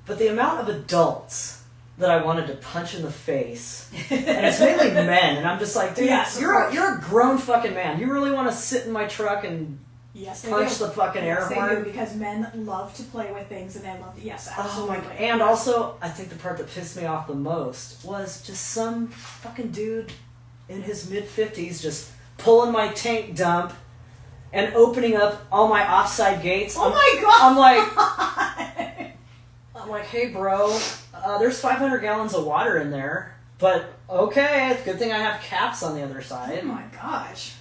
But the amount of adults that I wanted to punch in the face, and it's mainly men, and I'm just like, dude,
Yes,
you're a grown fucking man. You really want to sit in my truck and
Yes, they
punch
do.
the fucking air
Yes, they
horn?
do, because men love to play with things, and they love to, yes,
Oh
absolutely.
my god. And also, I think the part that pissed me off the most was just some fucking dude in his mid-50s just pulling my tank dump and opening up all my offside gates.
Oh my god!
I'm like, hey bro, there's 500 gallons of water in there, but okay, good thing I have caps on the other side.
Oh my gosh.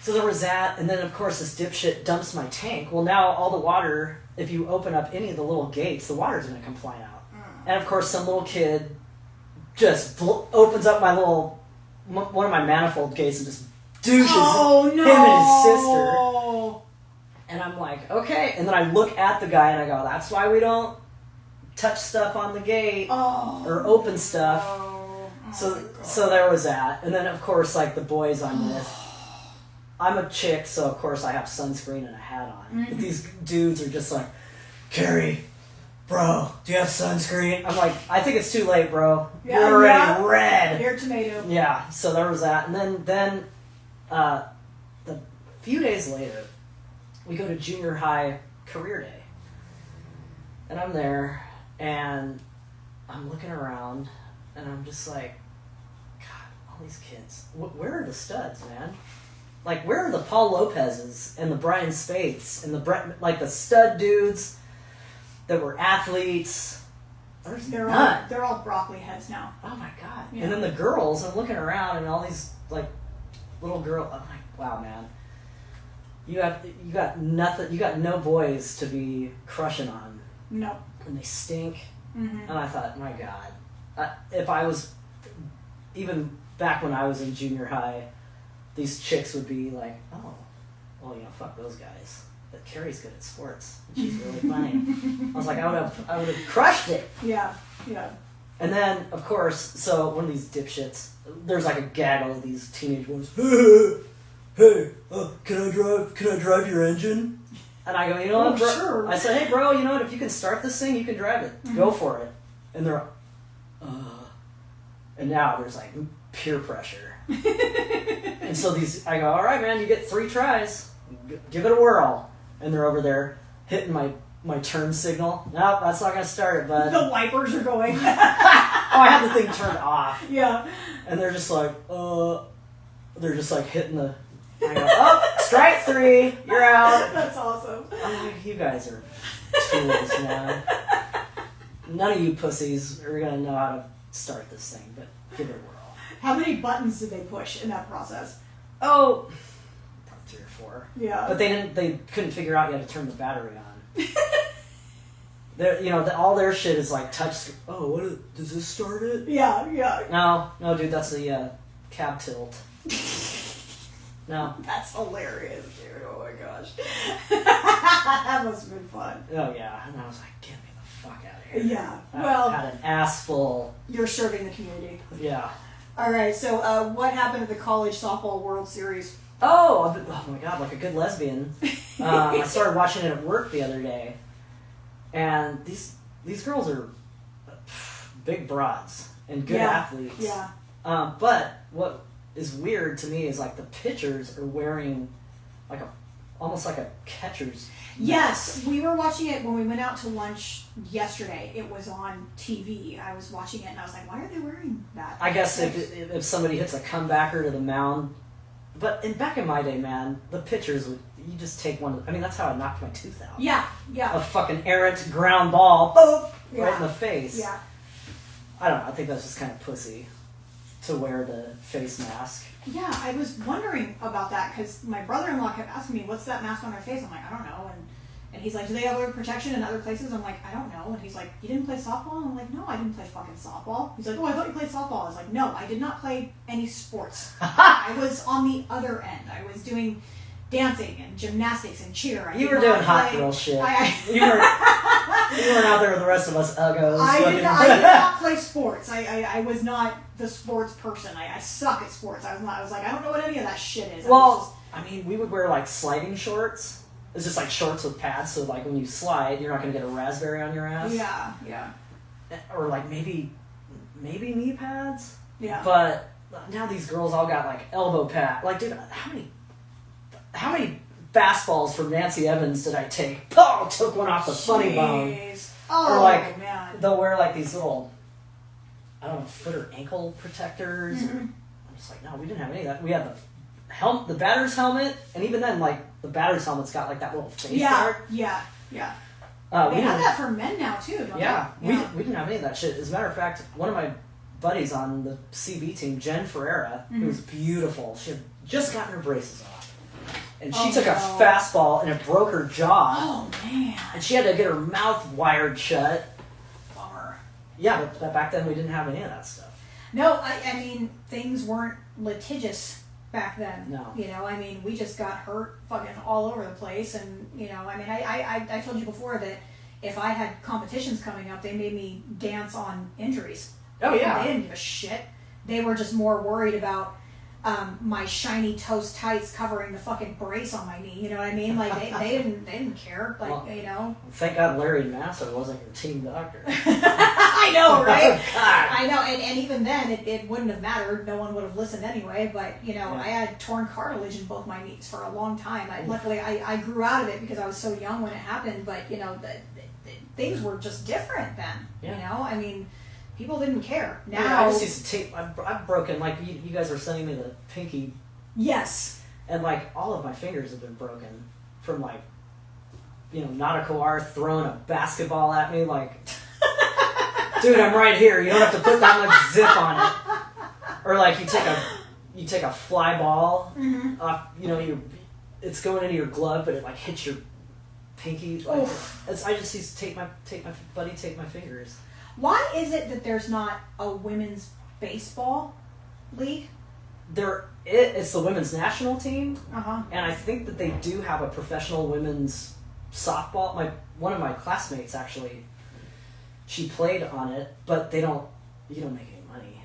So there was that, and then of course this dipshit dumps my tank. Well, now all the water, if you open up any of the little gates, the water's gonna come flying out. And of course some little kid just opens up one of my manifold gates and just douches him and his sister. And I'm like, okay. And then I look at the guy and I go, that's why we don't touch stuff on the gate or open stuff. So there was that. And then of course like the boys I'm with, I'm a chick, so of course I have sunscreen and a hat on. But these dudes are just like, Cary, bro, do you have sunscreen? I'm like, I think it's too late, bro.
Yeah,
You're already red.
You're a tomato.
Yeah, so there was that. And then the few days later, we go to junior high career day. And I'm there, and I'm looking around, and I'm just like, God, all these kids. Where are the studs, man? Like, where are the Paul Lopez's and the Brian Spates and the stud dudes that were athletes? There's none.
They're all broccoli heads now.
Oh my god.
Yeah.
And then the girls, I'm looking around and all these like little girls, I'm like, wow man. You got nothing, you got no boys to be crushing on.
No.
And they stink.
Mm-hmm.
And I thought, my god. If I was, even back when I was in junior high, these chicks would be like, oh, well, fuck those guys. But Cary's good at sports. And she's really funny. I was like, I would have crushed it.
Yeah, yeah.
And then, of course, so one of these dipshits, there's like a gaggle of these teenage boys. Hey, can I drive your engine? And I go, you know what, bro?
Sure.
I said, hey, bro, you know what? If you can start this thing, you can drive it.
Mm-hmm.
Go for it. And they're, and now there's like peer pressure. And so I go, all right, man, you get 3 tries. Give it a whirl. And they're over there hitting my turn signal. Nope, that's not going to start it, bud.
The wipers are going.
Oh, I had the thing turned off.
Yeah.
And they're just like, they're just like hitting the, I go, oh, strike 3, you're out.
That's awesome.
I'm like, you guys are tools, man. None of you pussies are going to know how to start this thing, but give it a whirl.
How many buttons did they push in that process?
Oh, probably 3 or 4.
Yeah.
But they couldn't figure out yet to turn the battery on. All their shit is like touch. Oh, does this start it?
Yeah, yeah.
No, dude, that's the cab tilt. No.
That's hilarious, dude. Oh my gosh. That must have been fun.
Oh yeah, and I was like, get me the fuck out of here.
Yeah.
I had an ass full.
You're serving the community.
Yeah.
All right. So, what happened at the college softball World Series?
Oh my god, like a good lesbian. I started watching it at work the other day, and these girls are big broads and good athletes.
Yeah.
But what is weird to me is like the pitchers are wearing like almost like a catcher's.
Yes, we were watching it when we went out to lunch yesterday. It was on TV. I was watching it and I was like, why are they wearing that?
I guess if somebody hits a comebacker to the mound. But back in my day, man, the pitchers you just take one. I mean, that's how I knocked my tooth out.
Yeah, yeah.
A fucking errant ground ball, boop, right
Yeah.
in the face.
Yeah.
I don't know. I think that's just kind of pussy to wear the face mask.
Yeah, I was wondering about that because my brother-in-law kept asking me, what's that mask on their face? I'm like, I don't know. And And he's like, do they have other protection in other places? I'm like, I don't know. And he's like, you didn't play softball? And I'm like, no, I didn't play fucking softball. He's like, oh, I thought you played softball. I was like, no, I did not play any sports. I was on the other end. I was doing dancing and gymnastics and cheer.
You were doing hot girl shit. You weren't out there with the rest of us uggos.
I did not play sports. I was not the sports person. I suck at sports. I was like, I don't know what any of that shit is.
Well, I mean, we would wear like sliding shorts. It's just like shorts with pads, so like when you slide, you're not going to get a raspberry on your ass.
Yeah.
Or like maybe knee pads.
Yeah.
But now these girls all got like elbow pad. Like, dude, how many fastballs from Nancy Evans did I take? Oh, took one off the funny bone.
Oh,
or like,
man.
they'll wear like these little, I don't know, foot or ankle protectors.
Mm-hmm.
I'm just like, no, we didn't have any of that. We had the batter's helmet, and even then, like, the batter's helmet's got like that little face guard.
Yeah.
We
They
have
have that for men now too, don't they?
We didn't have any of that shit. As a matter of fact, one of my buddies on the CB team, Jen Ferreira, who was beautiful, she had just gotten her braces off. And she took a fastball and it broke her jaw.
Oh, man.
And she had to get her mouth wired shut.
Bummer.
Yeah, but back then we didn't have any of that stuff.
No, I mean, things weren't litigious back then.
No.
You know, I mean, we just got hurt fucking all over the place. And, you know, I mean, I told you before that if I had competitions coming up, they made me dance on injuries.
Oh, yeah.
They didn't give a shit. They were just more worried about my shiny toast tights covering the fucking brace on my knee. You know what I mean? Like, they didn't care. Like, well, you know.
Thank God Larry Nassar wasn't your team doctor.
I know, right?
Oh, God.
I know, and even then, it wouldn't have mattered. No one would have listened anyway. But, you know, I had torn cartilage in both my knees for a long time. Luckily, I grew out of it because I was so young when it happened. But, you know, the things were just different then. You know, I mean, people didn't care. Now
I just used to tape. I've broken, like, you guys were sending me the pinky.
Yes.
And, like, all of my fingers have been broken from, like, you know, Nautical Art throwing a basketball at me. Like, dude, I'm right here. You don't have to put that much zip on it. Or, like, you take a fly ball off, you know, it's going into your glove, but it, like, hits your pinky. Like, I just used to take my fingers.
Why is it that there's not a women's baseball league?
It's the women's national team,
and
I think that they do have a professional women's softball. One of my classmates actually, she played on it, but you don't make any money.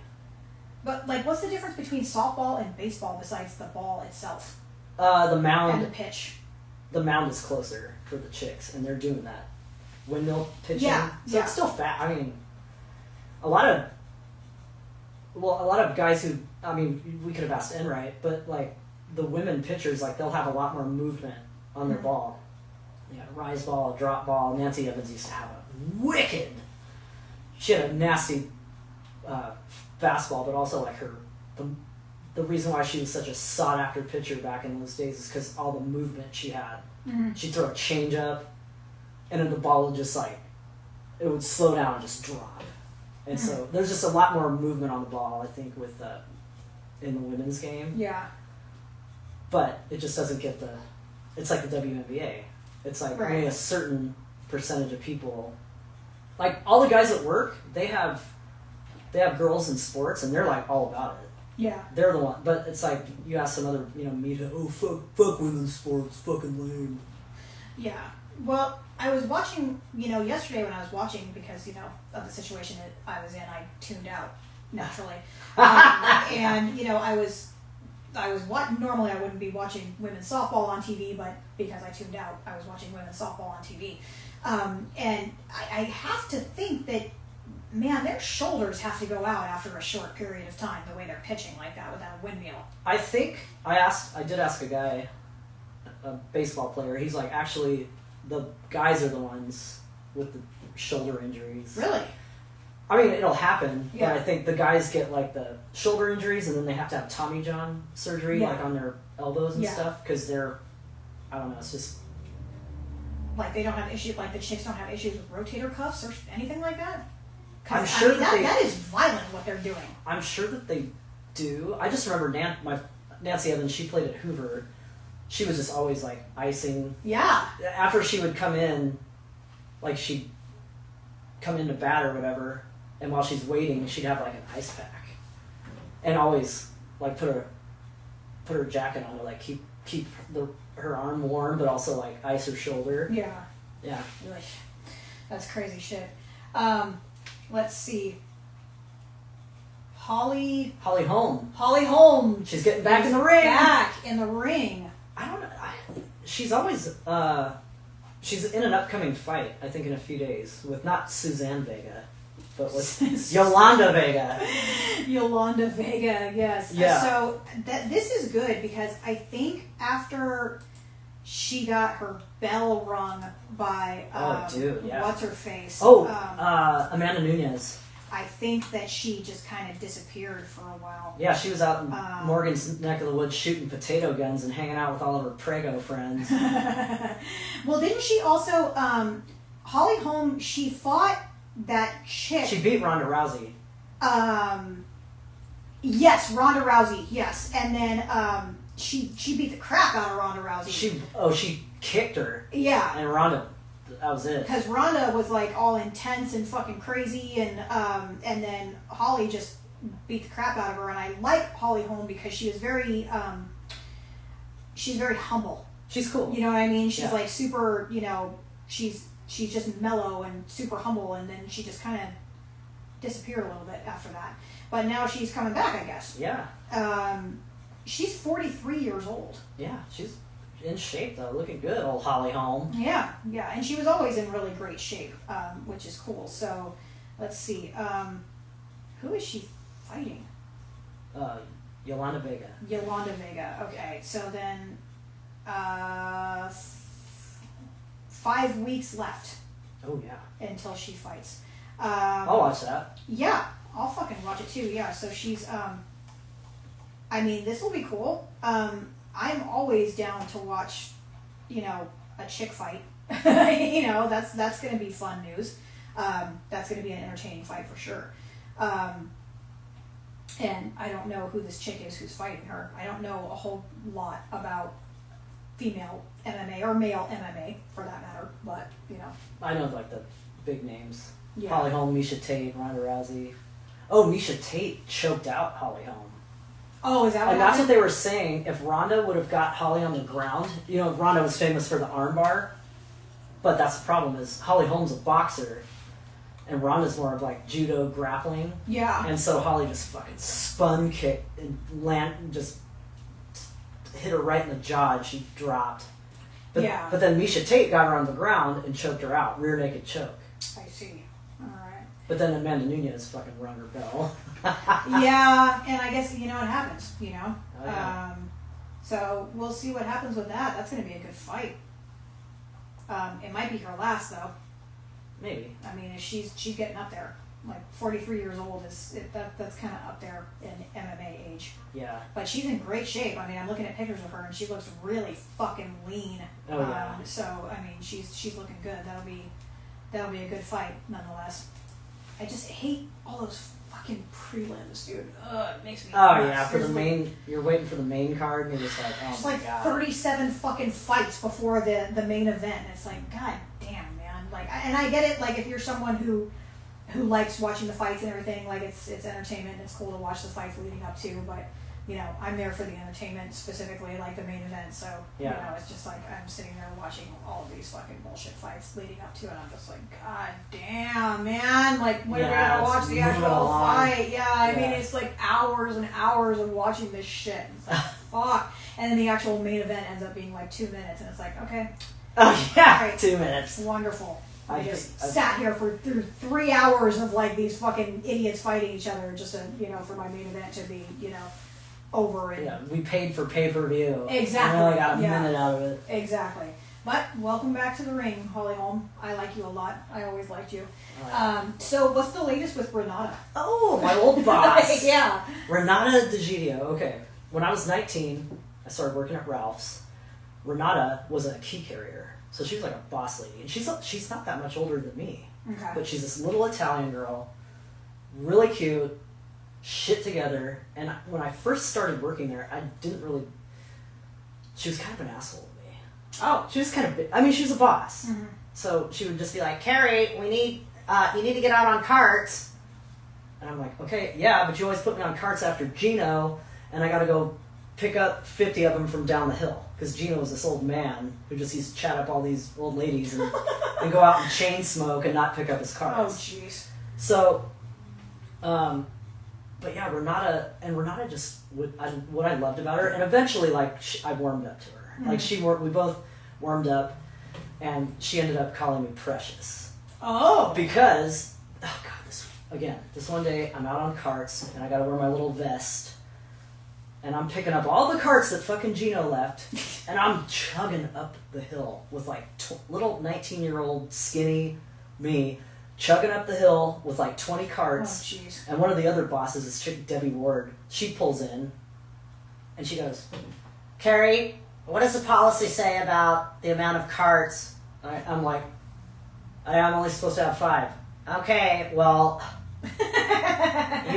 But like, what's the difference between softball and baseball besides the ball itself?
The mound
and the pitch.
The mound is closer for the chicks, and they're doing that windmill pitching.
Yeah,
so it's still fat. I mean, a lot of guys who, I mean, we could have asked Enright, but like the women pitchers, like they'll have a lot more movement on their ball. Yeah, rise ball, drop ball. Nancy Evans used to have a wicked. She had a nasty fastball, but also like the reason why she was such a sought after pitcher back in those days is because all the movement she had. She'd throw a change up, and then the ball would just like, it would slow down and just drop. And so there's just a lot more movement on the ball, I think, with in the women's game.
Yeah.
But it just doesn't get it's like the WNBA. It's like only a certain percentage of people, like all the guys at work, they have girls in sports and they're like all about it.
Yeah.
They're the one, but it's like you ask some other, media, fuck women's sports, fucking lame.
Yeah. Well, I was watching, yesterday when I was watching, because, of the situation that I was in, I tuned out naturally. And, normally I wouldn't be watching women's softball on TV, but because I tuned out, I was watching women's softball on TV. And I have to think that, man, their shoulders have to go out after a short period of time, the way they're pitching like that with that windmill.
I think, I did ask a guy, a baseball player, he's like, actually, the guys are the ones with the shoulder injuries.
Really?
I mean, it'll happen, but I think the guys get like the shoulder injuries and then they have to have Tommy John surgery, like on their elbows and stuff, because they're, I don't know, it's just...
Like they don't have issues, like the chicks don't have issues with rotator cuffs or anything like that?
I'm sure
that is violent what they're doing.
I'm sure that they do. I just remember Nancy Evans, she played at Hoover, she was just always like icing.
Yeah.
After she would come in, like she'd come into bat or whatever, and while she's waiting, she'd have like an ice pack, and always like put her jacket on to like keep her arm warm, but also like ice her shoulder.
Yeah.
Yeah.
Ugh. That's crazy shit. Let's see. Holly
Holm. She's getting back in the ring.
Back in the ring.
I don't know. She's always she's in an upcoming fight. I think in a few days with not Suzanne Vega, but with Yolanda Vega.
Yolanda Vega, yes.
Yeah.
So this is good because I think after she got her bell rung by what's her face?
Amanda Nunes.
I think that she just kind of disappeared for a while.
Yeah, she was out in Morgan's neck of the woods shooting potato guns and hanging out with all of her Prego friends.
Well, didn't she also, Holly Holm, she fought that chick.
She beat Ronda Rousey.
Yes, Ronda Rousey, yes. And then she beat the crap out of Ronda Rousey.
She kicked her.
Yeah.
And Ronda, that was it.
Because Ronda was like all intense and fucking crazy, and then Holly just beat the crap out of her. And I like Holly Holm because she was very humble.
She's cool.
You know what I mean? She's like super. She's just mellow and super humble, and then she just kind of disappeared a little bit after that. But now she's coming back, I guess.
Yeah.
She's 43 years old.
Yeah, she's in shape though, looking good, old Holly Holm.
Yeah, and she was always in really great shape, which is cool. So, let's see, who is she fighting?
Yolanda Vega.
Yolanda Vega. Okay, so then, 5 weeks left.
Oh yeah.
Until she fights.
I'll watch that.
Yeah, I'll fucking watch it too. Yeah, so she's. I mean, this will be cool. I'm always down to watch, a chick fight. That's going to be fun news. That's going to be an entertaining fight for sure. And I don't know who this chick is who's fighting her. I don't know a whole lot about female MMA or male MMA for that matter, but
I know like the big names.
Yeah.
Holly Holm, Miesha Tate, Ronda Rousey. Oh, Miesha Tate choked out Holly Holm.
Oh, is that what
And that's what they were saying. If Ronda would have got Holly on the ground, Ronda was famous for the armbar, but that's the problem is Holly Holm's a boxer, and Ronda's more of like judo grappling.
Yeah.
And so Holly just fucking spun kicked and just hit her right in the jaw, and she dropped. But then Miesha Tate got her on the ground and choked her out, rear naked choke.
I see. All right.
But then Amanda Nunes fucking rung her bell.
Yeah, and I guess it happens.
Oh, yeah.
So we'll see what happens with that. That's going to be a good fight. It might be her last though.
Maybe.
I mean, she's getting up there. Like 43 years old that's kind of up there in MMA age.
Yeah.
But she's in great shape. I mean, I'm looking at pictures of her and she looks really fucking lean.
Oh yeah.
So I mean, she's looking good. That'll be a good fight nonetheless. I just hate all those fucking prelims, dude. Ugh, it makes me nuts.
Yeah, for the main, you're waiting for the main card and you're just like, oh
It's
my
like
god.
37 fucking fights before the main event. And it's like, god damn, man. Like, and I get it. Like, if you're someone who likes watching the fights and everything, like it's entertainment and it's cool to watch the fights leading up to. But I'm there for the entertainment, specifically like the main event. So it's just like I'm sitting there watching all of these fucking bullshit fights leading up to it. And I'm just like, god damn, man. Like, when are we gonna watch the actual fight? Yeah, I mean, it's like hours and hours of watching this shit. It's like, fuck. And then the actual main event ends up being like 2 minutes, and it's like, okay.
Oh yeah,
right.
2 minutes.
Wonderful. I just sat here for 3 hours of like these fucking idiots fighting each other just to, for my main event to be, over it.
Yeah, we paid for pay-per-view.
Exactly.
We only got a minute out of it.
Exactly. But welcome back to the ring, Holly Holm. I like you a lot. I always liked you. So what's the latest with Renata?
Oh, my old boss.
Yeah.
Renata DeGidio. Okay. When I was 19, I started working at Ralph's. Renata was a key carrier. So she was like a boss lady. And she's not that much older than me.
Okay.
But she's this little Italian girl. Really cute. Shit together. And when I first started working there, I didn't really... she was kind of an asshole to me.
Oh.
She was kind of, I mean, she was a boss.
Mm-hmm.
So she would just be like, Carrie, you need to get out on carts. And I'm like, okay, yeah, but you always put me on carts after Gino, and I got to go pick up 50 of them from down the hill. Because Gino was this old man who just used to chat up all these old ladies and go out and chain smoke and not pick up his
Oh,
carts.
jeez.
So, but yeah, Renata just what I loved about her, and eventually, like, I warmed up to her.
Mm-hmm.
Like, we both warmed up, and she ended up calling me Precious.
Oh.
Because, oh god, this one day I'm out on carts, and I gotta wear my little vest, and I'm picking up all the carts that fucking Gino left, and I'm chugging up the hill with like little 19-year-old skinny me, chugging up the hill with like 20 carts.
Oh, jeez.
And one of the other bosses, this chick Debbie Ward, she pulls in, and she goes, Carrie, what does the policy say about the amount of carts? I'm like, I'm only supposed to have 5. Okay, well, you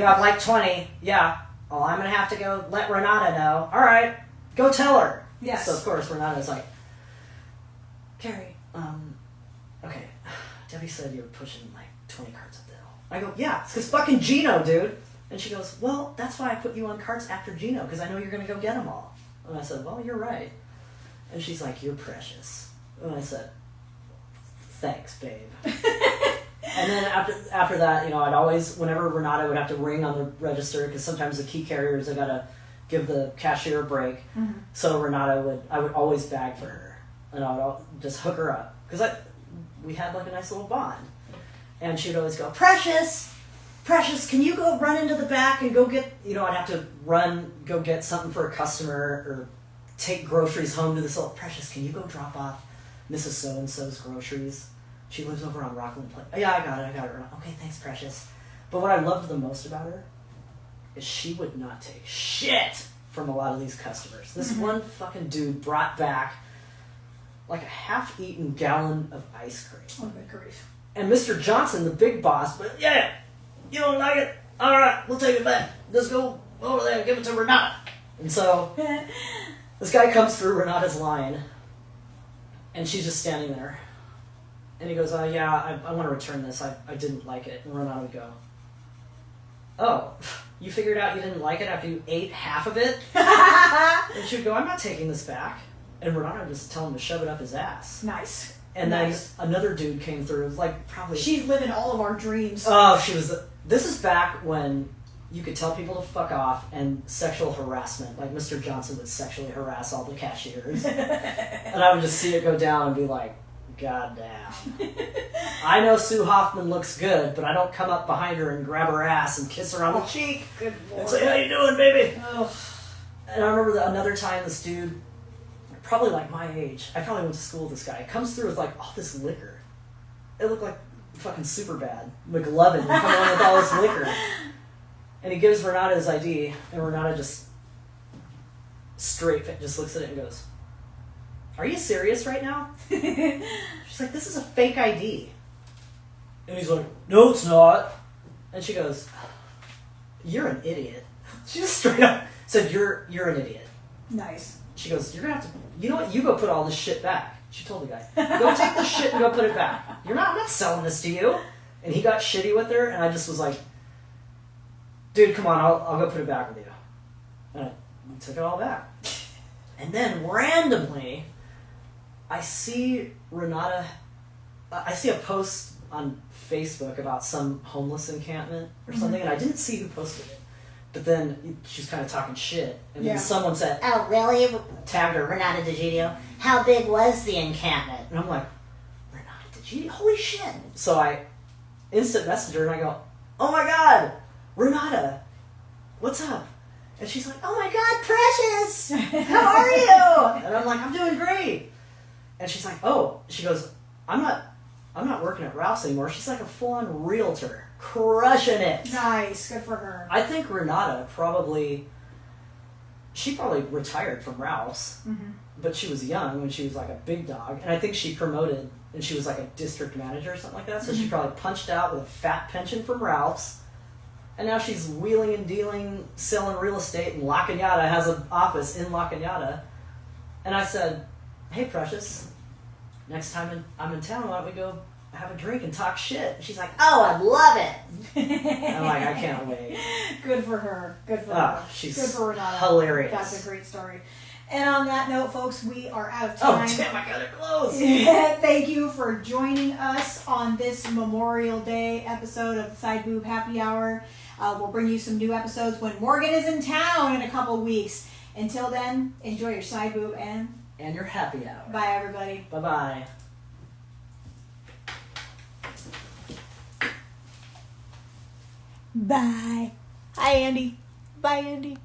have like 20. Yeah. Well, I'm going to have to go let Renata know. All right, go tell her.
Yes.
So, of course, Renata's like, Carrie, okay, Debbie said you were pushing like 20 carts up the hill. I go, yeah, it's because fucking Gino, dude. And she goes, well, that's why I put you on carts after Gino, because I know you're going to go get them all. And I said, well, you're right. And she's like, you're precious. And I said, thanks, babe. And then after that, you know, I'd always, whenever Renata would have to ring on the register, because sometimes the key carriers, I got to give the cashier a break.
Mm-hmm.
So I would always bag for her. And I would just hook her up. Because we had like a nice little bond. And she would always go, Precious, can you go run into the back and go get, you know, I'd have to go get something for a customer or take groceries home to this little, Precious, can you go drop off Mrs. So-and-so's groceries? She lives over on Rockland Place. Oh, yeah, I got it. Okay, thanks, Precious. But what I loved the most about her is she would not take shit from a lot of these customers. This one fucking dude brought back like a half-eaten gallon of ice cream.
Oh, my grief.
And Mr. Johnson, the big boss, but yeah, you don't like it? All right, we'll take it back. Just go over there and give it to Renata. And so this guy comes through Renata's line, and she's just standing there. And he goes, yeah, I want to return this. I didn't like it. And Renata would go, oh, you figured out you didn't like it after you ate half of it? And she would go, I'm not taking this back. And Renata would just tell him to shove it up his ass.
Nice.
And
nice.
Then another dude came through, like probably...
She's living all of our dreams.
Oh, she was... This is back when you could tell people to fuck off and sexual harassment. Like Mr. Johnson would sexually harass all the cashiers. And I would just see it go down and be like, God damn. I know Sue Hoffman looks good, but I don't come up behind her and grab her ass and kiss her on the cheek
Good Lord.
and say, how you doing, baby?
Oh.
And I remember another time this dude, probably like my age, I probably went to school with this guy, comes through with like all this liquor. It looked like fucking Superbad. McLovin coming on with all this liquor. And he gives Renata his ID, and Renata just looks at it and goes, are you serious right now? She's like, this is a fake ID. And he's like, no, it's not. And she goes, you're an idiot. She just straight up said, you're an idiot.
Nice.
She goes, you're going to have to, you know what, you go put all this shit back. She told the guy, go take this shit and go put it back. I'm not selling this to you. And he got shitty with her, and I just was like, dude, come on, I'll go put it back with you. And I took it all back. And then randomly, I see a post on Facebook about some homeless encampment or something, and I didn't see who posted it. But then she's kind of talking shit, and then someone said,
oh, really?
tagged her,
Renata DeGidio. How big was the encampment?
and I'm like, Renata DeGidio? Holy shit. So I instant message her, and I go, oh my god, Renata, what's up? And she's like, oh my god, Precious, how are you? And I'm like, I'm doing great. And she's like, oh, she goes, I'm not working at Ralph's anymore. She's like a full-on realtor, crushing it.
Nice. Good for her.
I think Renata probably retired from Ralph's, but she was young when she was like a big dog. And I think she promoted, and she was like a district manager or something like that. So she probably punched out with a fat pension from Ralph's. And now she's wheeling and dealing, selling real estate, and La Cañada has an office in La Cañada. And I said, hey, Precious, next time I'm in town, why don't we go have a drink and talk shit? And she's like,
Oh, I love it.
I'm like, I can't wait.
Good for her. Good for
Oh,
her.
she's
Good for Renata.
hilarious.
That's a great story. And on that note, folks, we are out of
Oh,
time.
damn, I gotta close.
Thank you for joining us on this Memorial Day episode of Side Boob Happy Hour. We'll bring you some new episodes when Morgan is in town in a couple of weeks. Until then, enjoy your side boob and
And your happy hour.
bye, everybody.
Bye-bye.
Bye. Hi, Andy. Bye, Andy.